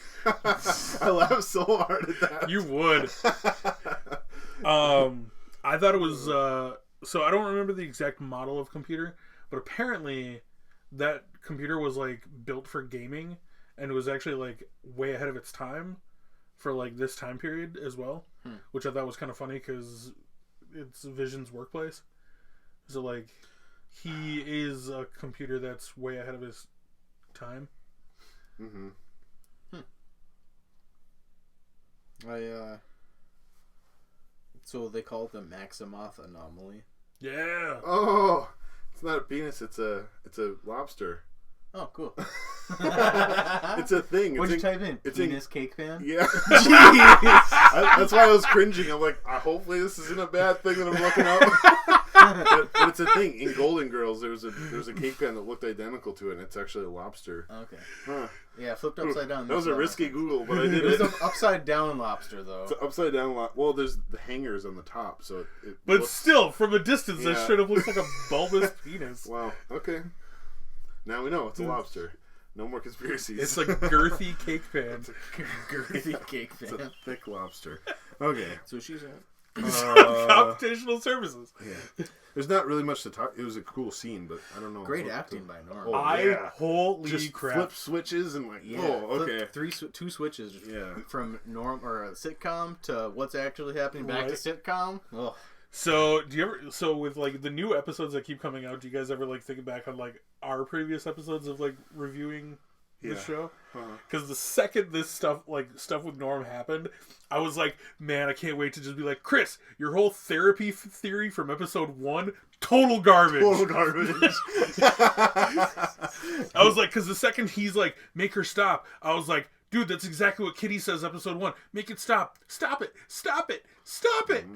I laughed so hard at that. You would. I thought it was. So I don't remember the exact model of computer, but apparently that computer was built for gaming, and it was actually way ahead of its time for this time period as well, which I thought was kind of funny because it's Vision's workplace. So he is a computer that's way ahead of his time. Mm-hmm. So they call it the Maximoff anomaly. Yeah. Oh, it's not a penis. It's a lobster. Oh, cool. It's a thing. What'd you type in? Penis cake pan? Yeah. That's why I was cringing. I'm like, hopefully this isn't a bad thing that I'm looking up. but it's a thing. In Golden Girls, there was a cake pan that looked identical to it, and it's actually a lobster. Okay. Huh. Yeah, flipped upside down. That was a risky Google, but I did it. It was an upside down lobster, though. It's an upside down well, there's the hangers on the top, so it but looks... still, from a distance, that straight up looks like a bulbous penis. Wow. Okay. Now we know it's a lobster. No more conspiracies. It's a girthy cake pan. It's a girthy cake pan. It's a thick lobster. Okay. So she's at computational services. Yeah. There's not really much to talk. It was a cool scene, but I don't know. Great acting by Norm. Holy just crap. Flip switches and okay. Two switches. Yeah. From Norm or a sitcom to what's actually happening back to sitcom. Ugh. So do you ever? So with the new episodes that keep coming out, do you guys ever think back on our previous episodes of reviewing this show? Because the second this stuff with Norm happened, I was like, man, I can't wait to just be like, Chris, your whole therapy theory from episode 1, total garbage. Total garbage. I was like, because the second he's like, make her stop, I was like, dude, that's exactly what Kitty says episode 1. Make it stop. Stop it. Stop it. Stop it.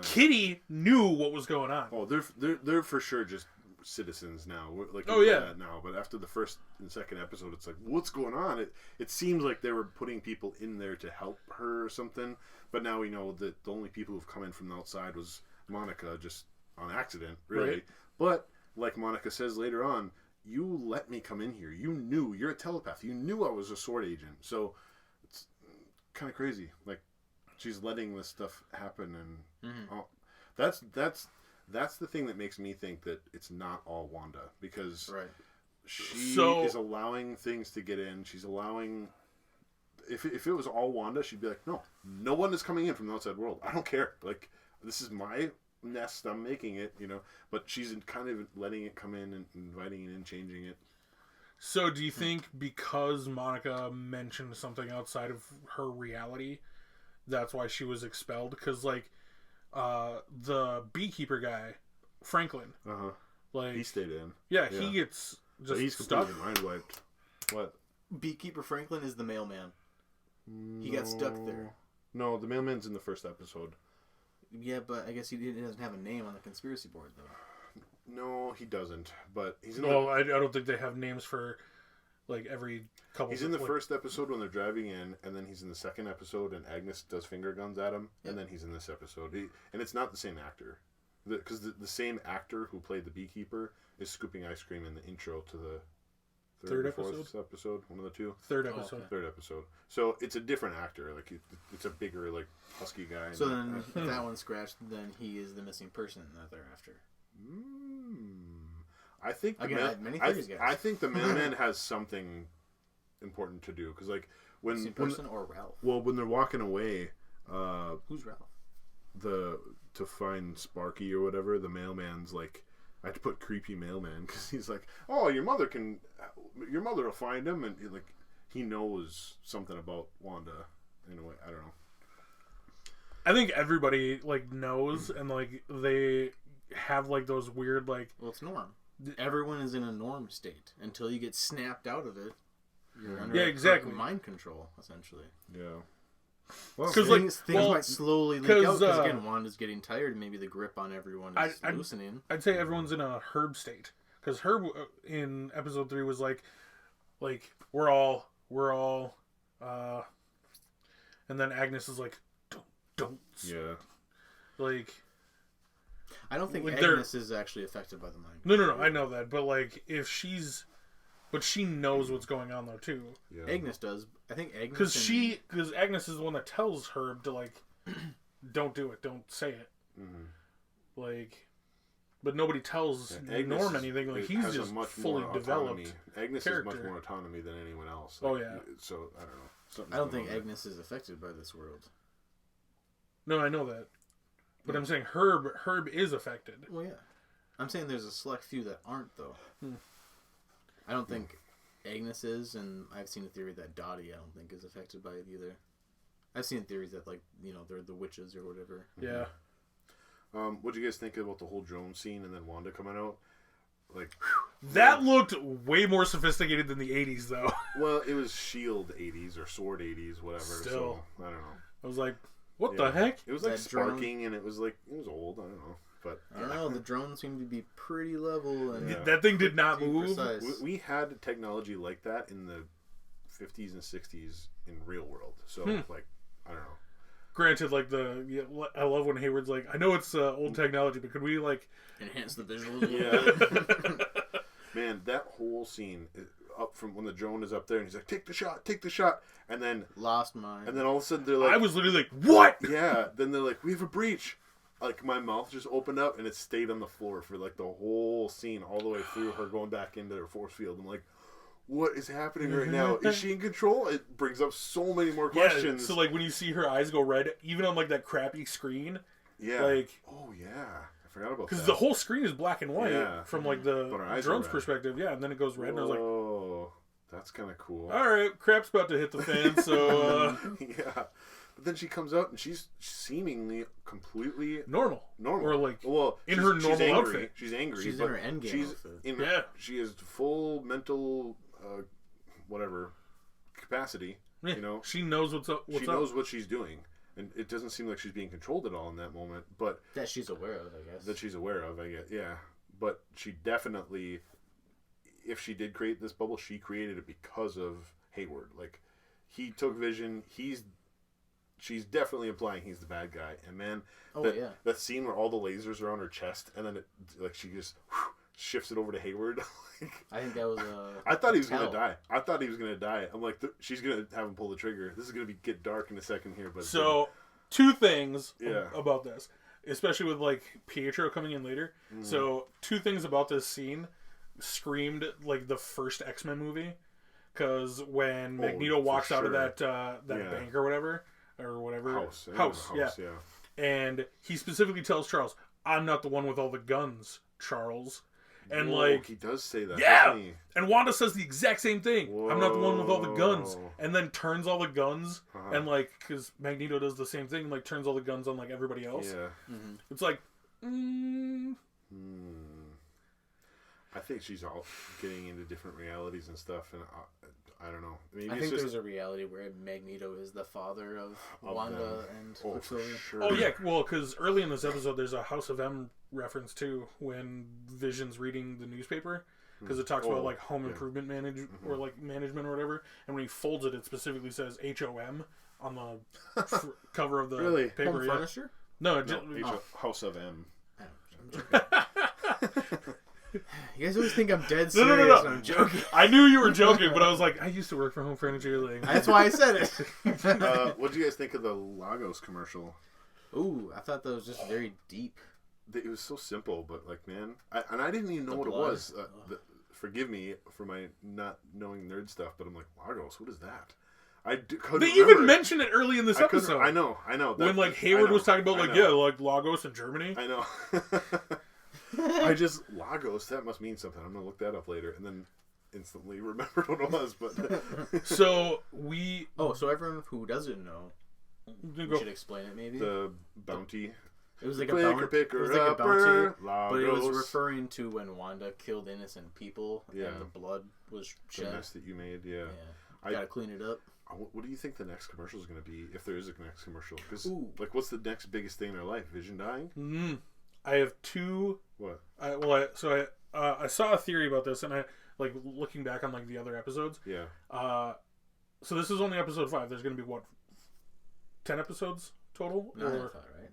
Kitty knew what was going on. Oh, they're for sure just citizens now. Like, oh yeah, that now. But after the first and second episode, it's like, what's going on? It seems like they were putting people in there to help her or something. But now we know that the only people who've come in from the outside was Monica, just on accident, really. Right. But like Monica says later on, you let me come in here. You knew. You're a telepath. You knew I was a sword agent. So it's kind of crazy. Like, she's letting this stuff happen, and that's the thing that makes me think that it's not all Wanda, because she is allowing things to get in. She's allowing. If it was all Wanda, she'd be like, no one is coming in from the outside world. I don't care. Like, this is my nest. I'm making it, But she's kind of letting it come in and inviting it in, changing it. So do you think because Monica mentioned something outside of her reality, that's why she was expelled? Because, like, the beekeeper guy, Franklin, like, he stayed in. Yeah, he gets just he's stuck. Completely mind wiped. What? Beekeeper Franklin is the mailman. He got stuck there. No, the mailman's in the first episode. Yeah, but I guess he doesn't have a name on the conspiracy board, though. No, he doesn't. But he's in. Well, I don't think they have names for, like, every couple. He's in the first episode when they're driving in, and then he's in the second episode, and Agnes does finger guns at him, and then he's in this episode. And it's not the same actor, because the same actor who played the beekeeper is scooping ice cream in the intro to the third episode, one of the two. Third episode. Okay. Third episode. So it's a different actor. Like, it's a bigger, like, husky guy. So then, if that one's scratched, then he is the missing person that they're after. I think I think the mailman has something important to do, because, like, missing person or Ralph. Well, when they're walking away, who's Ralph? To find Sparky or whatever, the mailman's like, I had to put creepy mailman, because he's like, oh, your mother will find him, and he knows something about Wanda in a way. I don't know. I think everybody, like, knows, and, like, they have, like, those weird, like... Well, it's norm. Everyone is in a norm state until you get snapped out of it. You're under exactly. mind control, essentially. Yeah. Because, well, things might slowly leak out, because, again, Wanda's getting tired, maybe the grip on everyone is loosening. I'd say everyone's in a Herb state. Because Herb, in episode 3, was like, we're all, and then Agnes is like, don't. Yeah. Like... I don't think Agnes is actually affected by the mind. No, I know that. But, like, but she knows what's going on, though, too. Yeah. Agnes does. I think Agnes... Because Agnes is the one that tells Herb to, like, don't do it, don't say it. Mm-hmm. Like, but nobody tells Norm anything. Like, he's just fully developed. Agnes character. has much more autonomy than anyone else. Like, oh, yeah. So, I don't know. I don't think Agnes is affected by this world. No, I know that. But I'm saying Herb is affected. Well, yeah. I'm saying there's a select few that aren't, though. I don't think Agnes is, and I've seen a theory that Dottie, I don't think, is affected by it either. I've seen theories that, like, they're the witches or whatever. Yeah. What'd you guys think about the whole drone scene and then Wanda coming out? Like, that looked way more sophisticated than the 80s, though. Well, it was S.H.I.E.L.D. 80s or Sword 80s, whatever. Still. So, I don't know. I was like... What the heck? It was like sparking, and it was old. I don't know, but I don't know. The drone seemed to be pretty level, and that thing did not move. We had technology like that in the 50s and 60s in real world. So like, I don't know. Granted, like I love when Hayward's like, I know it's old technology, but could we like enhance the visuals? Yeah. Man, that whole scene. Up from when the drone is up there and he's like, take the shot, and then lost mine, and then all of a sudden they're like, I was literally like, what? Yeah, then they're like, we have a breach. Like, my mouth just opened up and it stayed on the floor for like the whole scene, all the way through her going back into her force field. I'm like, what is happening right now? Is she in control? It brings up so many more questions. Yeah, so like when you see her eyes go red, even on like that crappy screen, like, oh yeah, I forgot about that. Because the whole screen is black and white from like the drone's perspective, and then it goes red, and I was like, oh, that's kind of cool. All right, crap's about to hit the fan, so yeah. But then she comes out and she's seemingly completely normal, or like in her normal angry. outfit. She's angry. She's in her endgame outfit. She has full mental, whatever capacity. Yeah. She knows what's up. She knows what she's doing. And it doesn't seem like she's being controlled at all in that moment, but... That she's aware of, I guess. That she's aware of, I guess, yeah. but she definitely, if she did create this bubble, she created it because of Hayward. Like, he took Vision. She's definitely implying he's the bad guy. And man, that scene where all the lasers are on her chest, and then she just shifts it over to Hayward. I think that was I thought he was gonna die. I'm like, she's gonna have him pull the trigger. This is gonna get dark in a second here. But so, two things about this, especially with like Pietro coming in later. Mm. So, two things about this scene screamed like the first X-Men movie, because when Magneto walks out of that bank or whatever. House, yeah. And he specifically tells Charles, "I'm not the one with all the guns, Charles." And he does say that. Yeah. And Wanda says the exact same thing. Whoa. "I'm not the one with all the guns," and then turns all the guns and because Magneto does the same thing, turns all the guns on everybody else. Yeah. Mm-hmm. It's like, I think she's all getting into different realities and stuff, and I don't know. I think there's a reality where Magneto is the father of Wanda and Quicksilver. Sure. Oh, yeah. Well, because early in this episode, there's a House of M reference, too, when Vision's reading the newspaper. Because it talks about, home improvement management or whatever. And when he folds it, it specifically says HOM on the cover of the paper. Home furniture? No, House of M. You guys always think I'm dead serious. No. I'm joking. I knew you were joking, but I was like, I used to work for Home Furniture. That's why I said it. What did you guys think of the Lagos commercial? Ooh, I thought that was just very deep. It was so simple, but man, I didn't even know what it was. Forgive me for my not knowing nerd stuff, but I'm like, Lagos, what is that? They even mentioned it early in this episode. I know. When Hayward was talking about Lagos in Germany. I know. Lagos, that must mean something. I'm gonna look that up later, and then instantly remembered what it was. But so everyone who doesn't know, we should explain it. Maybe the bounty. It was like a bounty, but it was referring to when Wanda killed innocent people and the blood was shed. The mess that you made, Gotta clean it up. What do you think the next commercial is going to be, if there is a next commercial? Because what's the next biggest thing in their life? Vision dying? Mm-hmm. I have two. What? I saw a theory about this, and I looking back on the other episodes. Yeah. So this is only episode 5. There's going to be 10 episodes total? 9, I thought, right?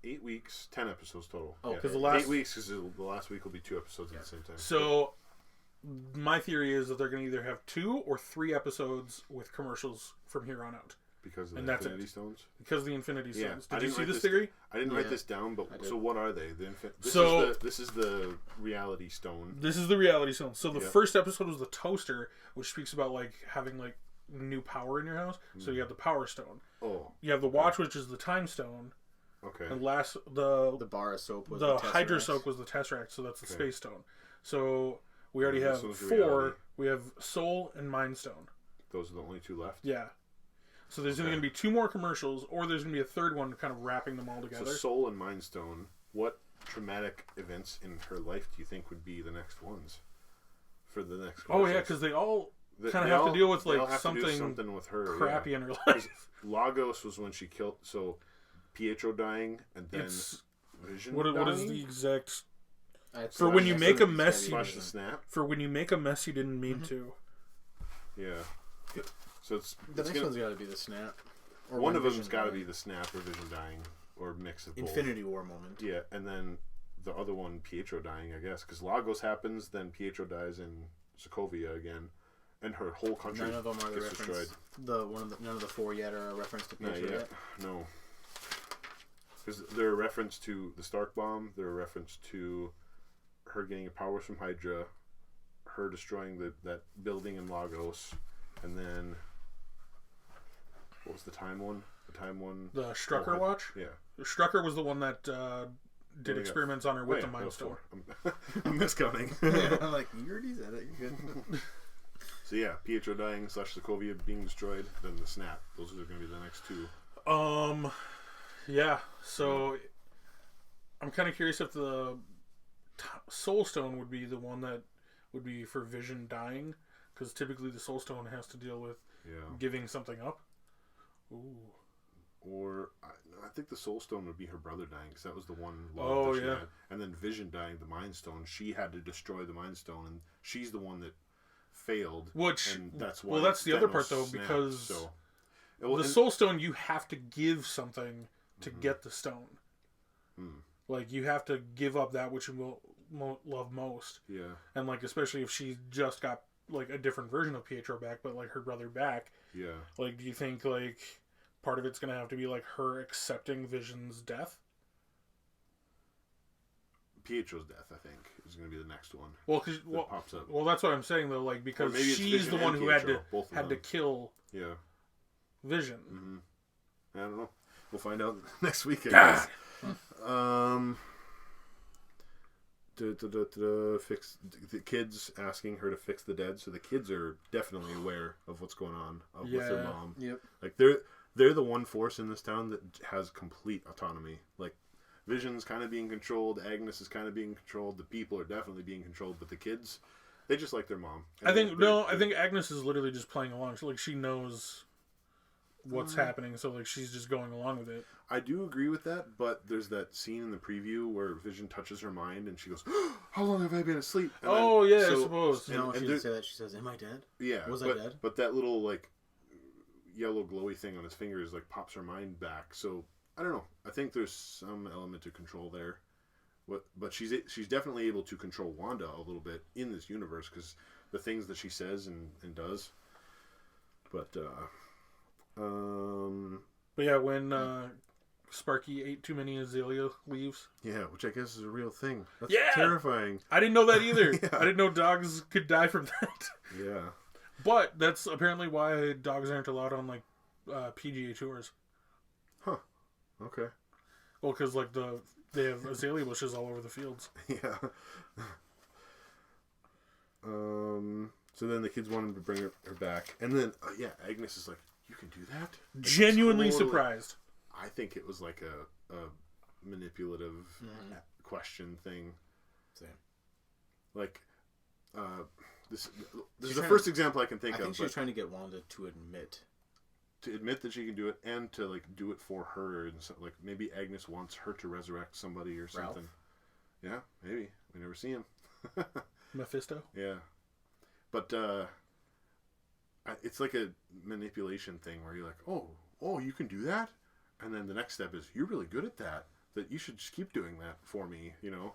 8 weeks, 10 episodes total. Oh, because the last 8 weeks, because the last week will be 2 episodes at the same time. So my theory is that they're going to either have 2 or 3 episodes with commercials from here on out. Because of the Infinity Stones? Because of the Infinity Stones. Did you see this theory? I didn't write this down, but so what are they? This is the Reality Stone. This is the Reality Stone. So the first episode was the Toaster, which speaks about having new power in your house. So you have the Power Stone. Oh. You have the Watch, which is the Time Stone. Okay. And the bar of soap was the Hydra Soap was the Tesseract, so that's the Space Stone. So we already have 4. We have Soul and Mind Stone. Those are the only 2 left? Yeah. So there's either going to be 2 more commercials, or there's going to be a third one kind of wrapping them all together. So Soul and Mind Stone, what traumatic events in her life do you think would be the next ones for the next commercials? Oh, yeah, because they all kind of have to deal with something with her crappy in her life. Lagos was when she killed... So Pietro dying, and then Vision dying? What is the exact... For when you make a mess, you didn't mean to. Yeah. So the next one's got to be the snap. Or one of them's got to be the snap or Vision dying, or mix of both. Infinity War moment. Yeah, and then the other one, Pietro dying, I guess, because Lagos happens, then Pietro dies in Sokovia again, and her whole country none of them are the gets reference. Destroyed. None of the 4 yet are a reference to Pietro yet. No. Because they're a reference to the Stark Bomb, they're a reference to her getting powers from Hydra, her destroying that building in Lagos, and then what was the time one? The Strucker Watch? Yeah. Strucker was the one that did experiments on her with the Mind Stone. I'm miscounting. I'm like, you already said it. You're good. So yeah, Pietro dying / Sokovia being destroyed, then the snap. Those are going to be the next 2. Yeah, so I'm kind of curious if the Soul Stone would be the one that would be for Vision dying, because typically the Soul Stone has to deal with giving something up. Ooh. Or I think the Soul Stone would be her brother dying, because that was the one love that she had. and then Vision dying the Mind Stone, she had to destroy the Mind Stone, and she's the one that failed. Which, and that's why well, that's the other Thanos part, though, snapped, because so. the Soul Stone, you have to give something to get the stone. Like, you have to give up that which you will love most. Yeah. And, like, especially if she just got, like, a different version of Pietro back, but, like, her brother back. Yeah. Like, do you think, like, part of it's going to have to be, like, her accepting Vision's death? Pietro's death, I think, is going to be the next one. Well, cause, pops up. Well, that's what I'm saying, though, like, because she's the one who Pietro, had to kill Vision. Mm-hmm. I don't know. We'll find out next week, I guess. Fix the kids asking her to fix the dead, so the kids are definitely aware of what's going on with their mom. Yep. Like they're the one force in this town that has complete autonomy. Like Vision's kind of being controlled, Agnes is kind of being controlled, the people are definitely being controlled, but the kids, they just like their mom. And I think Agnes is literally just playing along. So, like, she knows what's happening, so like she's just going along with it. I do agree with that, but there's that scene in the preview where Vision touches her mind and she goes, "How long have I been asleep?" And I suppose. No, she doesn't say that. She says, "Am I dead?" Yeah, was I dead? But that little like yellow glowy thing on his fingers like pops her mind back. So I don't know. I think there's some element of control there. But she's definitely able to control Wanda a little bit in this universe because the things that she says and does. But yeah, when Sparky ate too many Azalea leaves. Yeah, which I guess is a real thing. That's Yeah! terrifying. I didn't know that either. Yeah. I didn't know dogs could die from that. Yeah. But that's apparently why dogs aren't allowed on like PGA tours. Huh. Okay. Well, because like they have azalea bushes all over the fields. Yeah. So then the kids wanted to bring her back, and then Agnes is like, "You can do that?" Like, Genuinely totally, surprised. I think it was like a manipulative question thing. Same. Like, this is the first example I can think of. I think she was trying to get Wanda to admit that she can do it, and to like do it for her, and so, like maybe Agnes wants her to resurrect somebody or something. Ralph? Yeah, maybe we never see him. Mephisto. Yeah, but it's like a manipulation thing where you're like, oh, you can do that, and then the next step is you're really good at that. That you should just keep doing that for me, you know.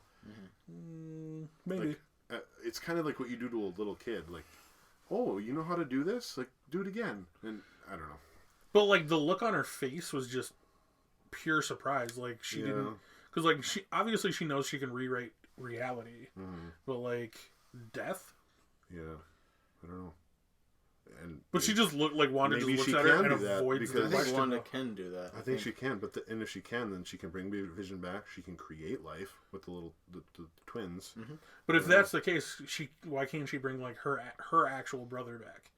Maybe. Like, it's kind of like what you do to a little kid, like, oh, you know how to do this? Like, do it again. And I don't know. But like the look on her face was just pure surprise. Like she didn't, because like she obviously she knows she can rewrite reality, but like death. Yeah, I don't know. But she just looked like Wanda just looks at her and avoids the question. I think Wanda can do that. I think she can, but and if she can, then she can bring Vision back. She can create life with the twins. But if that's the case, why can't she bring like her actual brother back?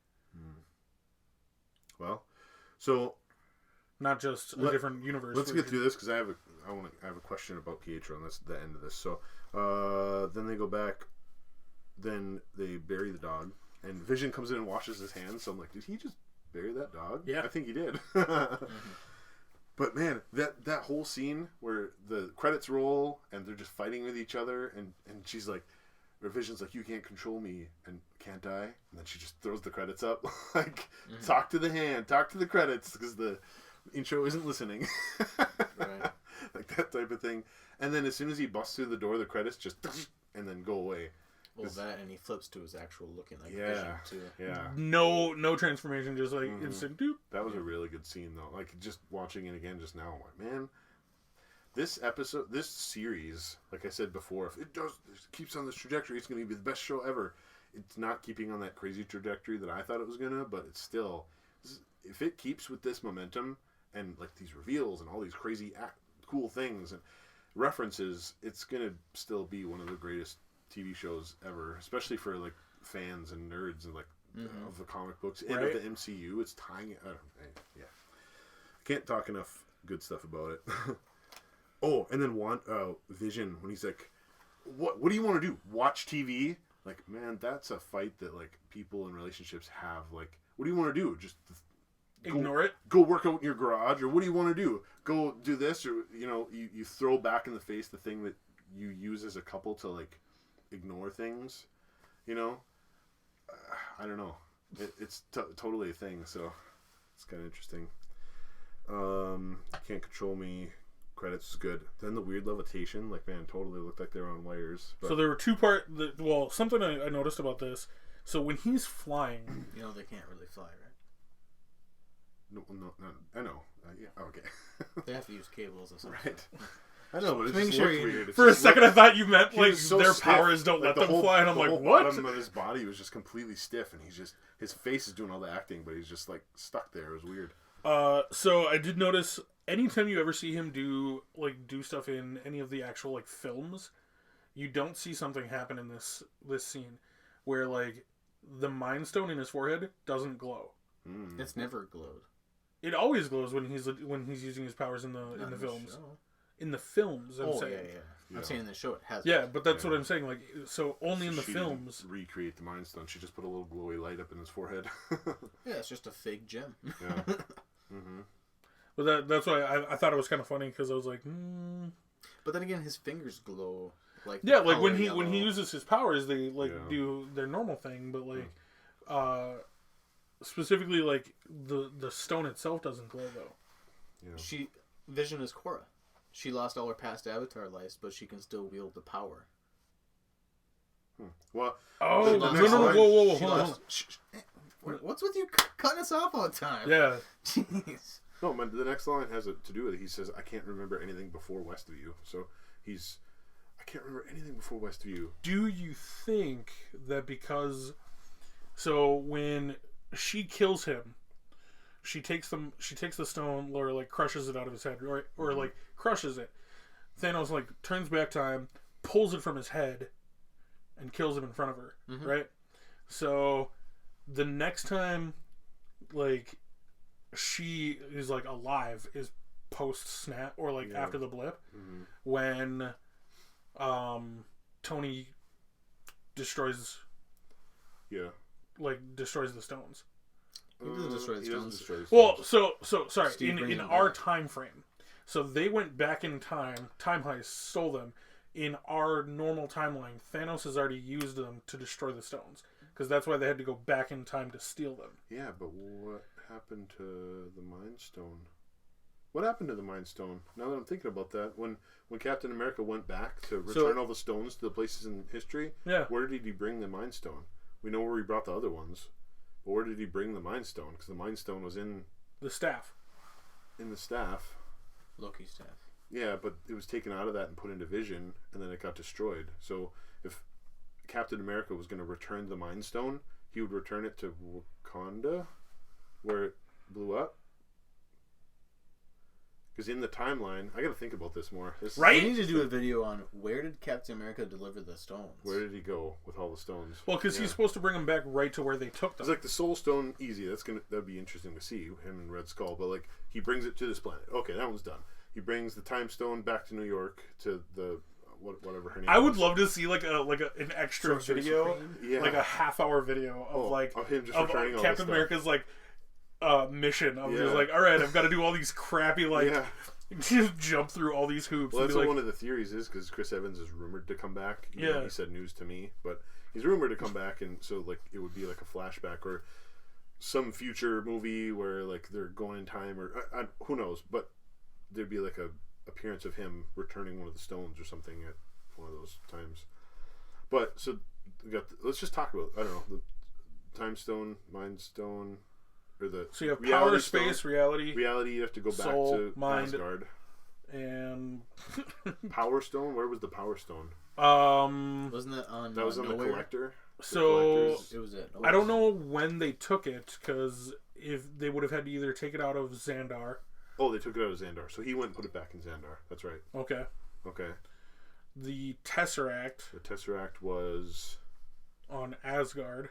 Well, so not just a different universe. Let's get through this because I have a question about Pietro, and that's the end of this. So then they go back. Then they bury the dog. And Vision comes in and washes his hands. So I'm like, did he just bury that dog? Yeah. I think he did. But man, that whole scene where the credits roll and they're just fighting with each other and she's like, or Vision's like, you can't control me, and can't I? And then she just throws the credits up. Like, talk to the hand, talk to the credits, because the intro isn't listening. Right. Like that type of thing. And then as soon as he busts through the door, the credits just, and then go away. Well, that, and he flips to his actual looking like Yeah, Vision too. Yeah. No transformation, just like instant doop. That was a really good scene though. Like just watching it again just now, I'm like, man, this series, like I said before, if it keeps on this trajectory, it's going to be the best show ever. It's not keeping on that crazy trajectory that I thought it was gonna, but it's still, if it keeps with this momentum and like these reveals and all these crazy cool things and references, it's gonna still be one of the greatest TV shows ever, especially for like fans and nerds and like of the comic books and of the MCU. It's tying it. I can't talk enough good stuff about it. Oh, and then Vision, when he's like, "What do you want to do? Watch TV?" Like, man, that's a fight that like people in relationships have. Like, what do you want to do? Just ignore it. Go work out in your garage, or what do you want to do? Go do this, or you throw back in the face the thing that you use as a couple to like ignore things, you know. I don't know. It's totally a thing, so it's kind of interesting. Can't control me. Credits is good. Then the weird levitation, like, man, totally looked like they were on wires. But... So there were two part. Well, something I noticed about this. So when he's flying, you know, they can't really fly, right? No, I know. Yeah, okay. They have to use cables or something. Right. I know, but it Making just sure looked weird. For a second, I thought you meant like so their stiff. powers don't like let them fly, and I'm like, whole what? Bottom of his body was just completely stiff, and his face is doing all the acting, but he's just like stuck there. It was weird. So I did notice anytime you ever see him do stuff in any of the actual like films, you don't see something happen in this scene where like the Mind Stone in his forehead doesn't glow. It's never glowed. It always glows when he's using his powers in the films. Show. In the films, I'm saying. Yeah. I'm saying in the show it has. Yeah, but that's what I'm saying. Like, so only in the she films. Didn't recreate the Mind Stone. She just put a little glowy light up in his forehead. Yeah, it's just a fake gem. Yeah. Mm-hmm. But that's why I thought it was kind of funny because I was like, But then again, his fingers glow like like when he uses his powers, they do their normal thing, but like specifically like the stone itself doesn't glow though. Yeah. Vision is Korra. She lost all her past avatar lives, but she can still wield the power. Well, no, whoa, hold on. What's with you cutting us off all the time? Yeah. Jeez. No, the next line has to do with it. He says, I can't remember anything before Westview. So I can't remember anything before Westview. Do you think that because... So when she kills him, she takes the stone, or like crushes it out of his head, or like crushes it. Thanos like turns back time, pulls it from his head, and kills him in front of her, right? So the next time like she is like alive is post snap or like after the blip, when Tony destroys the stones. He doesn't destroy the stones. Well, so sorry. In our time frame, so they went back in time. Time Heist stole them. In our normal timeline, Thanos has already used them to destroy the stones because that's why they had to go back in time to steal them. Yeah, but what happened to the Mind Stone? What happened to the Mind Stone? Now that I'm thinking about that, when Captain America went back to return all the stones to the places in history, where did he bring the Mind Stone? We know where he brought the other ones. But where did he bring the Mind Stone? Because the Mind Stone was in... The staff. In the staff. Loki's staff. Yeah, but it was taken out of that and put into Vision, and then it got destroyed. So if Captain America was going to return the Mind Stone, he would return it to Wakanda, where it blew up. Because in the timeline, I got to think about this more. Right? We need to do a video on where did Captain America deliver the stones. Where did he go with all the stones? Well, because he's supposed to bring them back right to where they took them. It's like the Soul Stone, easy. That'd be interesting to see him and Red Skull. But like he brings it to this planet. Okay, that one's done. He brings the Time Stone back to New York to the whatever her name. I would love to see like an extra video, like a half-hour video of him just returning all Captain America's like. Mission of just like, all right, I've got to do all these crappy just jump through all these hoops. Well, that's what one of the theories is, because Chris Evans is rumored to come back. You know, he said news to me, but he's rumored to come back, and so like it would be like a flashback or some future movie where like they're going in time, or who knows, but there'd be like a appearance of him returning one of the stones or something at one of those times. But so let's just talk about the Time Stone, Mind Stone. So you have power, space, stone. reality. Reality, you have to go back to mind, Asgard. And Power Stone. Where was the Power Stone? Wasn't that on? That was on Nowhere? the Collector. So it was it. I don't know when they took it, because if they would have had to either take it out of Xandar. Oh, they took it out of Xandar. So he went and put it back in Xandar. That's right. Okay. The Tesseract. The Tesseract was on Asgard.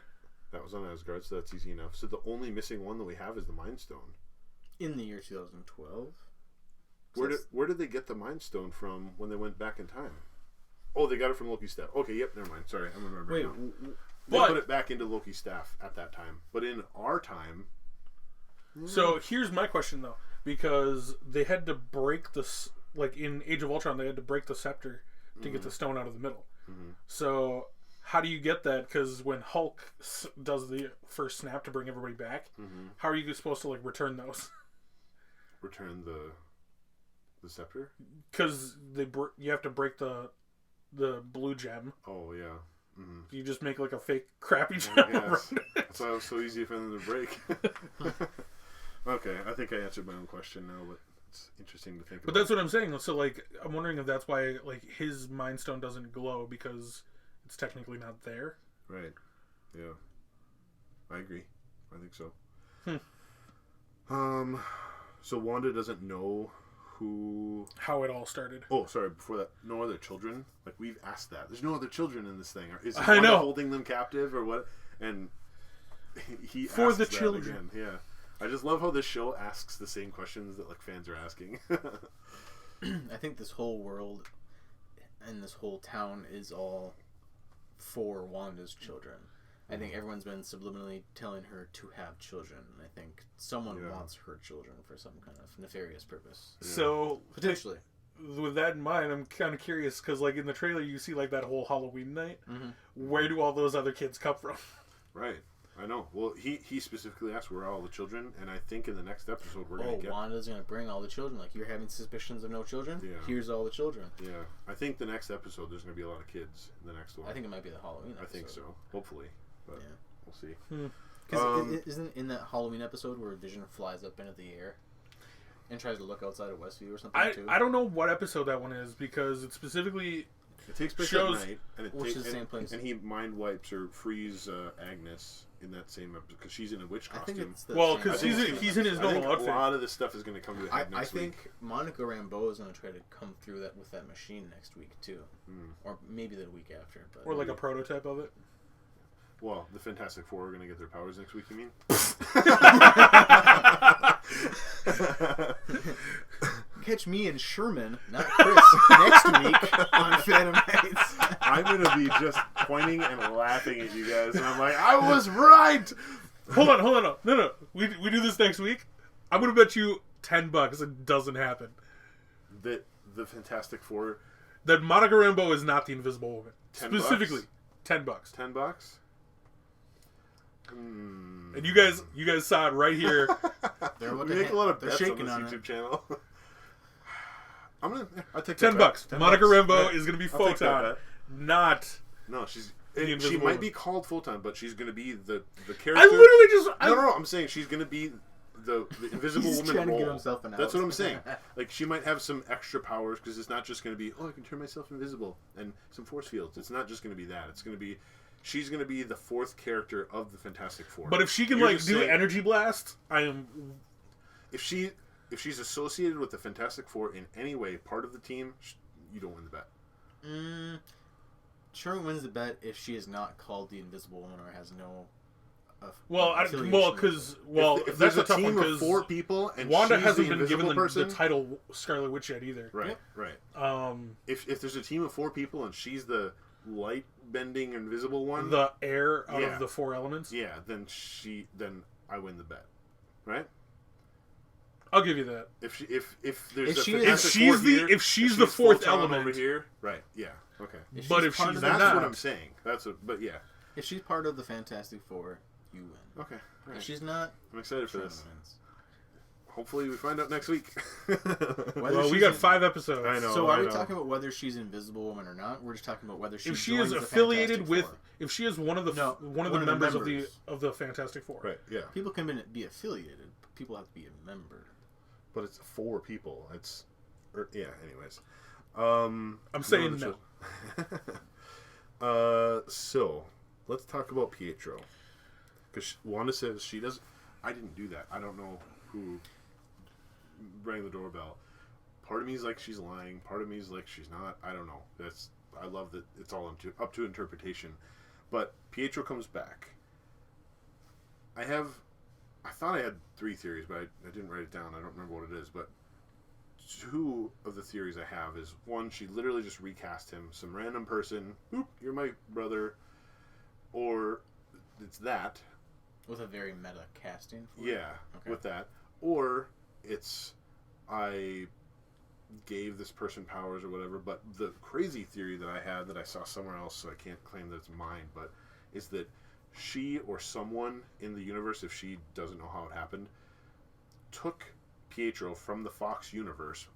That was on Asgard, so that's easy enough. So the only missing one that we have is the Mind Stone. In the year 2012. Where did they get the Mind Stone from when they went back in time? Oh, they got it from Loki's staff. Okay, yep, never mind. Sorry, I'm remembering now. They put it back into Loki's staff at that time. But in our time... So here's my question, though. Because they had to break this... Like, in Age of Ultron, they had to break the scepter to get the stone out of the middle. Mm-hmm. So how do you get that? Because when Hulk does the first snap to bring everybody back, how are you supposed to like return those? Return the scepter? Because you have to break the blue gem. Oh yeah. Mm-hmm. You just make like a fake crappy gem. That's why it was so easy for them to break. Okay, I think I answered my own question now, but it's interesting to think about. But that's what I'm saying. So like, I'm wondering if that's why like his Mind Stone doesn't glow because it's technically not there. Right. Yeah. I agree. I think so. So Wanda doesn't know how it all started. Oh, sorry. Before that, no other children. Like we've asked that. There's no other children in this thing. Is I Wanda know. holding them captive or what? And he for asks the that children. Again. Yeah. I just love how this show asks the same questions that like fans are asking. I think this whole world and this whole town is all for Wanda's children. I think everyone's been subliminally telling her to have children. I think someone wants her children for some kind of nefarious purpose. Yeah. So potentially, with that in mind, I'm kind of curious because, like in the trailer, you see like that whole Halloween night. Where do all those other kids come from? Right. I know. Well, he specifically asked where are all the children, and I think in the next episode we're going to get... Wanda's going to bring all the children. Like, you're having suspicions of no children? Yeah. Here's all the children. Yeah. I think the next episode there's going to be a lot of kids in the next one. I think it might be the Halloween episode. I think so. Hopefully. But we'll see. Because isn't in that Halloween episode where Vision flies up into the air and tries to look outside of Westview or something, too? I don't know what episode that one is because it specifically... It takes place shows, at night, and the same place. And he mind wipes or frees Agnes in that same episode because she's in a witch costume. I think it's because he's in his normal outfit. A lot of this stuff is going to come to a head next week. I think Monica Rambeau is going to try to come through that with that machine next week too, or maybe the week after. But or like a prototype of it. Well, the Fantastic Four are going to get their powers next week. You mean? Catch me and Sherman, not Chris, next week on Phandom Knights. I'm going to be just pointing and laughing at you guys, and I'm like, I was right! Hold on. No. We do this next week. I'm going to bet you $10 it doesn't happen. That the Fantastic Four... That Monica Rambeau is not the Invisible Woman. Specifically, $10. $10? And you guys saw it right here. We make a lot of bets on this YouTube channel. I'll take $10. Monica Rambeau is going to be Photon, not. No, she might be called Photon, but she's going to be the character. I literally just. No. I'm saying she's going to be the Invisible He's Woman trying to role. give himself an out. That's what I'm saying. Like she might have some extra powers because it's not just going to be I can turn myself invisible and some force fields. It's not just going to be that. It's going to be. She's going to be the fourth character of the Fantastic Four. But if she can do Energy Blast, I am. If she's associated with the Fantastic Four in any way, part of the team, you don't win the bet. Sherman wins the bet if she is not called the Invisible Woman or has no. If there's a tough team one, of 4 people and Wanda she's hasn't the been given person, the title Scarlet Witch yet either. Right. If there's a team of 4 people and she's the light bending invisible one, the air out of the 4 elements, then I win the bet, right? I'll give you that. If she's the 4th element over here, right? Yeah, okay. But if she's that's not, what I'm saying. If she's part of the Fantastic Four, you win. Okay. Right. If she's not, I'm excited for this. Hopefully we find out next week. Well, we got 5 episodes. I know. So are we talking about whether she's Invisible Woman or not? We're just talking about whether if she is affiliated with, if she is one of the members of the Fantastic Four. Right. Yeah. People can be affiliated. But people have to be a member. But it's 4 people. Anyways. I'm saying no. So let's talk about Pietro. Because Wanda says she doesn't. I didn't do that. I don't know who rang the doorbell. Part of me is like she's lying. Part of me is like she's not. I don't know. I love that it's all up to interpretation. But Pietro comes back. I thought I had 3 theories, but I didn't write it down. I don't remember what it is. But 2 of the theories I have is, 1, she literally just recast him. Some random person. Oop, you're my brother. Or it's that. With a very meta casting? With that. Or it's I gave this person powers or whatever. But the crazy theory that I had that I saw somewhere else, so I can't claim that it's mine, but is that she or someone in the universe, if she doesn't know how it happened, took Pietro from the Fox universe,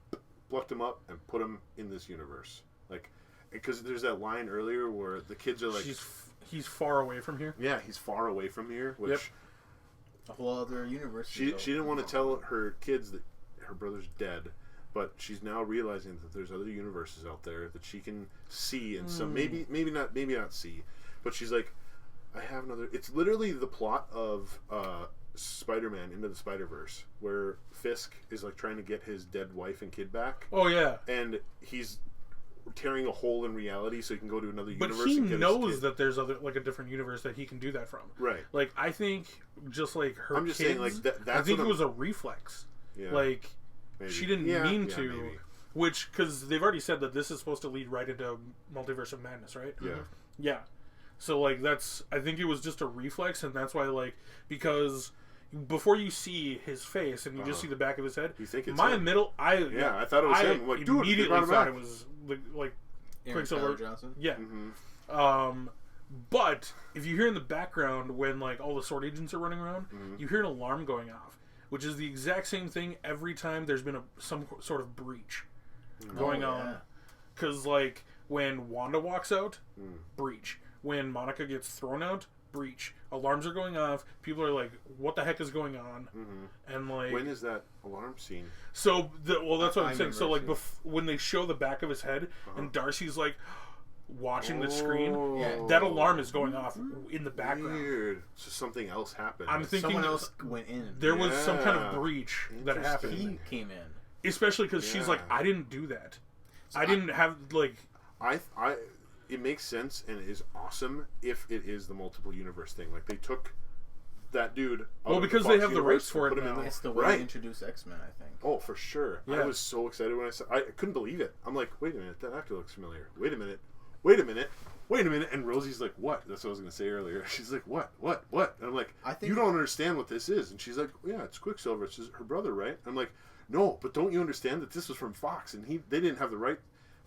plucked him up, and put him in this universe. Like, because there's that line earlier where the kids are like, he's far away from here. yeah, he's far away from here, which... Yep. A whole other universe. She didn't want to tell her kids that her brother's dead, but she's now realizing that there's other universes out there that she can see, and some maybe not see, but she's like, I have another. It's literally the plot of Spider-Man Into the Spider-Verse, where Fisk is like trying to get his dead wife and kid back. Oh yeah, and he's tearing a hole in reality so he can go to another universe. But he and get knows that there's a different universe that he can do that from. Right. Like, I think just like her I'm just kids, saying, like, that's I think it was a reflex. Yeah. Like, Maybe. she didn't mean to. Maybe. Which, because they've already said that this is supposed to lead right into Multiverse of Madness, right? Yeah. Yeah. So, like, I think it was just a reflex, and that's why, like, because before you see his face and you just see the back of his head, you think it's I thought it was him. I'm like, dude, immediately thought it was, like Quicksilver. Johnson? Yeah. Mm-hmm. But if you hear in the background when like all the sword agents are running around, you hear an alarm going off, which is the exact same thing every time there's been some sort of breach going on. Because like when Wanda walks out, breach. When Monica gets thrown out, breach. Alarms are going off. People are like, "What the heck is going on?" And like, when is that alarm scene? So, that's what I'm saying. So, like, when they show the back of his head, and Darcy's like watching the screen, that alarm is going off in the background. Weird. So something else happened. I'm thinking someone else went in. There was some kind of breach that happened. He came in, especially because she's like, "I didn't do that. So I didn't have like." It makes sense and it is awesome if it is the multiple universe thing. Like they took that dude. Well, because they have the rights for it now. It's the way they introduce X-Men, I think. Oh, for sure. Yeah. I was so excited when I saw. I couldn't believe it. I'm like, wait a minute, that actor looks familiar. Wait a minute. And Rosie's like, what? That's what I was going to say earlier. She's like, what? And I'm like, you don't understand what this is. And she's like, yeah, it's Quicksilver. It's her brother, right? I'm like, no, but don't you understand that this was from Fox and they didn't have the right.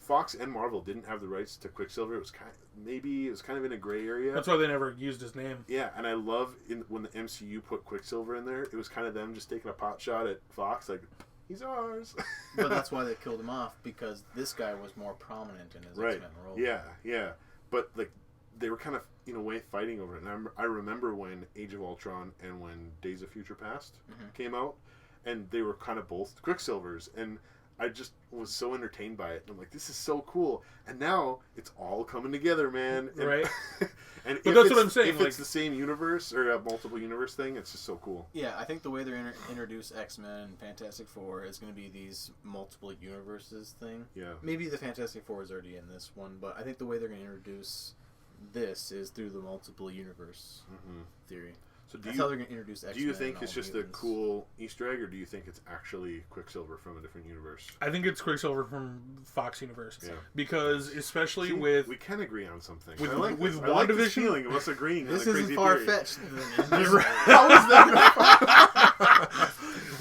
Fox and Marvel didn't have the rights to Quicksilver. It was kind of in a gray area. That's why they never used his name. Yeah, and I love when the MCU put Quicksilver in there. It was kind of them just taking a pot shot at Fox, like he's ours. But that's why they killed him off, because this guy was more prominent in his X-Men role. Yeah. But like they were kind of in a way fighting over it. And I remember when Age of Ultron and when Days of Future Past came out, and they were kind of both Quicksilvers, and I just was so entertained by it. And I'm like, this is so cool. And now it's all coming together, man. And, right. And but that's what I'm saying. If it's the same universe or a multiple universe thing, it's just so cool. Yeah, I think the way they're introduce X-Men and Fantastic Four is going to be these multiple universes thing. Yeah. Maybe the Fantastic Four is already in this one, but I think the way they're going to introduce this is through the multiple universe theory. So that's how they're going to introduce X-Men. Do you think it's just mutants. a cool Easter egg, or do you think it's actually Quicksilver from a different universe? I think it's Quicksilver from Fox Universe. Yeah. Because especially we can agree on something. With Wandavision, I like this feeling of us agreeing. This on a isn't crazy far theory. fetched. How is that?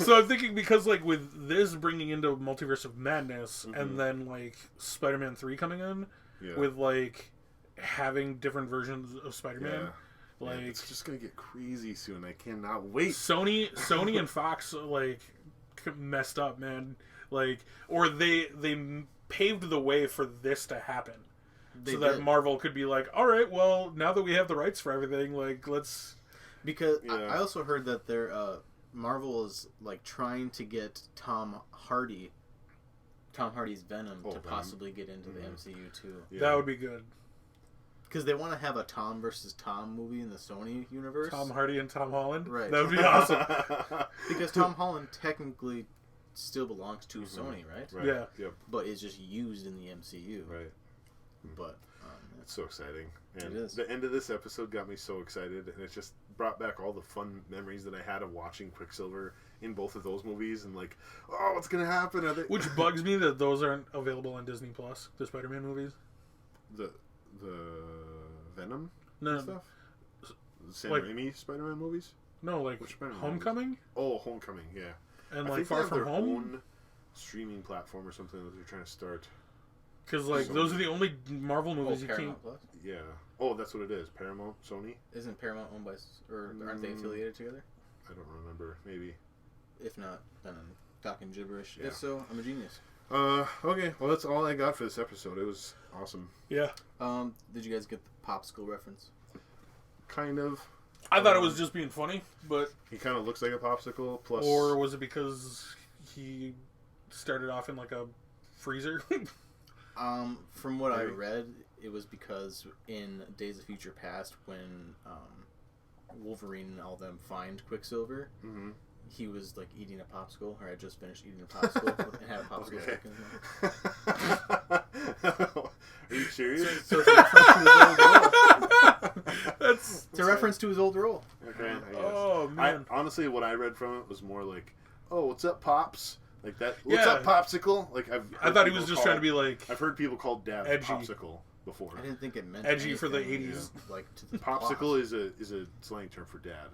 So I'm thinking because like with this bringing into Multiverse of Madness, and then like Spider-Man 3 coming in with like having different versions of Spider-Man. Yeah. Like it's just gonna get crazy soon. I cannot wait. Sony and Fox like messed up, man. Like, or they paved the way for this to happen, that Marvel could be like, all right, well, now that we have the rights for everything, like let's. Because I also heard that Marvel is like trying to get Tom Hardy's Venom to possibly get into the MCU too. Yeah. That would be good. Because they want to have a Tom versus Tom movie in the Sony universe. Tom Hardy and Tom Holland. Right. That would be awesome. Because Tom Holland technically still belongs to Sony, right? Yeah. Yep. But is just used in the MCU. Right. But it's so exciting. And it is. The end of this episode got me so excited, and it just brought back all the fun memories that I had of watching Quicksilver in both of those movies, and like, oh, what's gonna happen? Which bugs me that those aren't available on Disney Plus. The Spider-Man movies. The Venom stuff? Sam Raimi Spider-Man movies? No, like Which Spider-Man Homecoming? Oh, Homecoming, yeah. And I like think Far they have From their Home? own streaming platform or something that they're trying to start. Because like those are the only Marvel movies you can't. Paramount Plus? Yeah. Oh, that's what it is. Paramount, Sony. Isn't Paramount owned by, or aren't they affiliated together? I don't remember. Maybe. If not, then I'm talking gibberish. Yeah. If so, I'm a genius. Okay. Well, that's all I got for this episode. It was awesome. Yeah. Did you guys get the popsicle reference? Kind of. I thought it was just being funny, but He kind of looks like a popsicle. Plus, or was it because he started off in like a freezer? From what I Maybe. read, it was because in Days of Future Past, when Wolverine and all them find Quicksilver, mm-hmm. he was like eating a popsicle, or had just finished eating a popsicle and had a popsicle Okay. stick in his mouth. Are you serious? So it's a reference to his old role. That's It's a reference to his old role. Okay. I guess. oh man. Honestly, what I read from it was more like, "Oh, what's up, pops?" Like that. What's Yeah. up, popsicle? Like I thought he was just trying to be like I've heard people call Dad edgy. popsicle before. I didn't think it meant edgy for the anything, 80s. Like to the Popsicle plot. is a slang term for dad.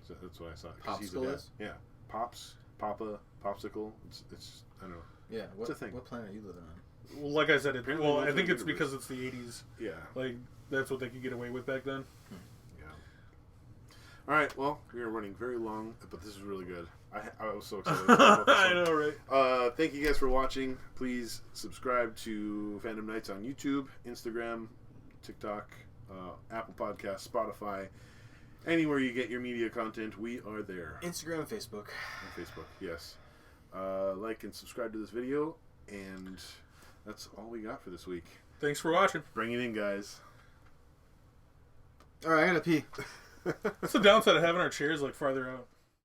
So that's what I thought. 'Cause he's a Popsicle dad. is? Yeah. Pops, Papa, popsicle. It's I don't know. Yeah. What, It's a thing. what planet are you living on? Well, like I said, Apparently well, I that's think what it's universe. because it's the 80s. Yeah. Like that's what they could get away with back then. Yeah. All right. Well, we are running very long, but this is really good. I was so excited. About this I one. know, right? Thank you guys for watching. Please subscribe to Phandom Knights on YouTube, Instagram, TikTok, Apple Podcasts, Spotify, anywhere you get your media content. We are there. Instagram and Facebook. On Facebook, yes. Like and subscribe to this video, and that's all we got for this week. Thanks for watching. Bring it in, guys. All right, I gotta pee. What's the downside of having our chairs like farther out?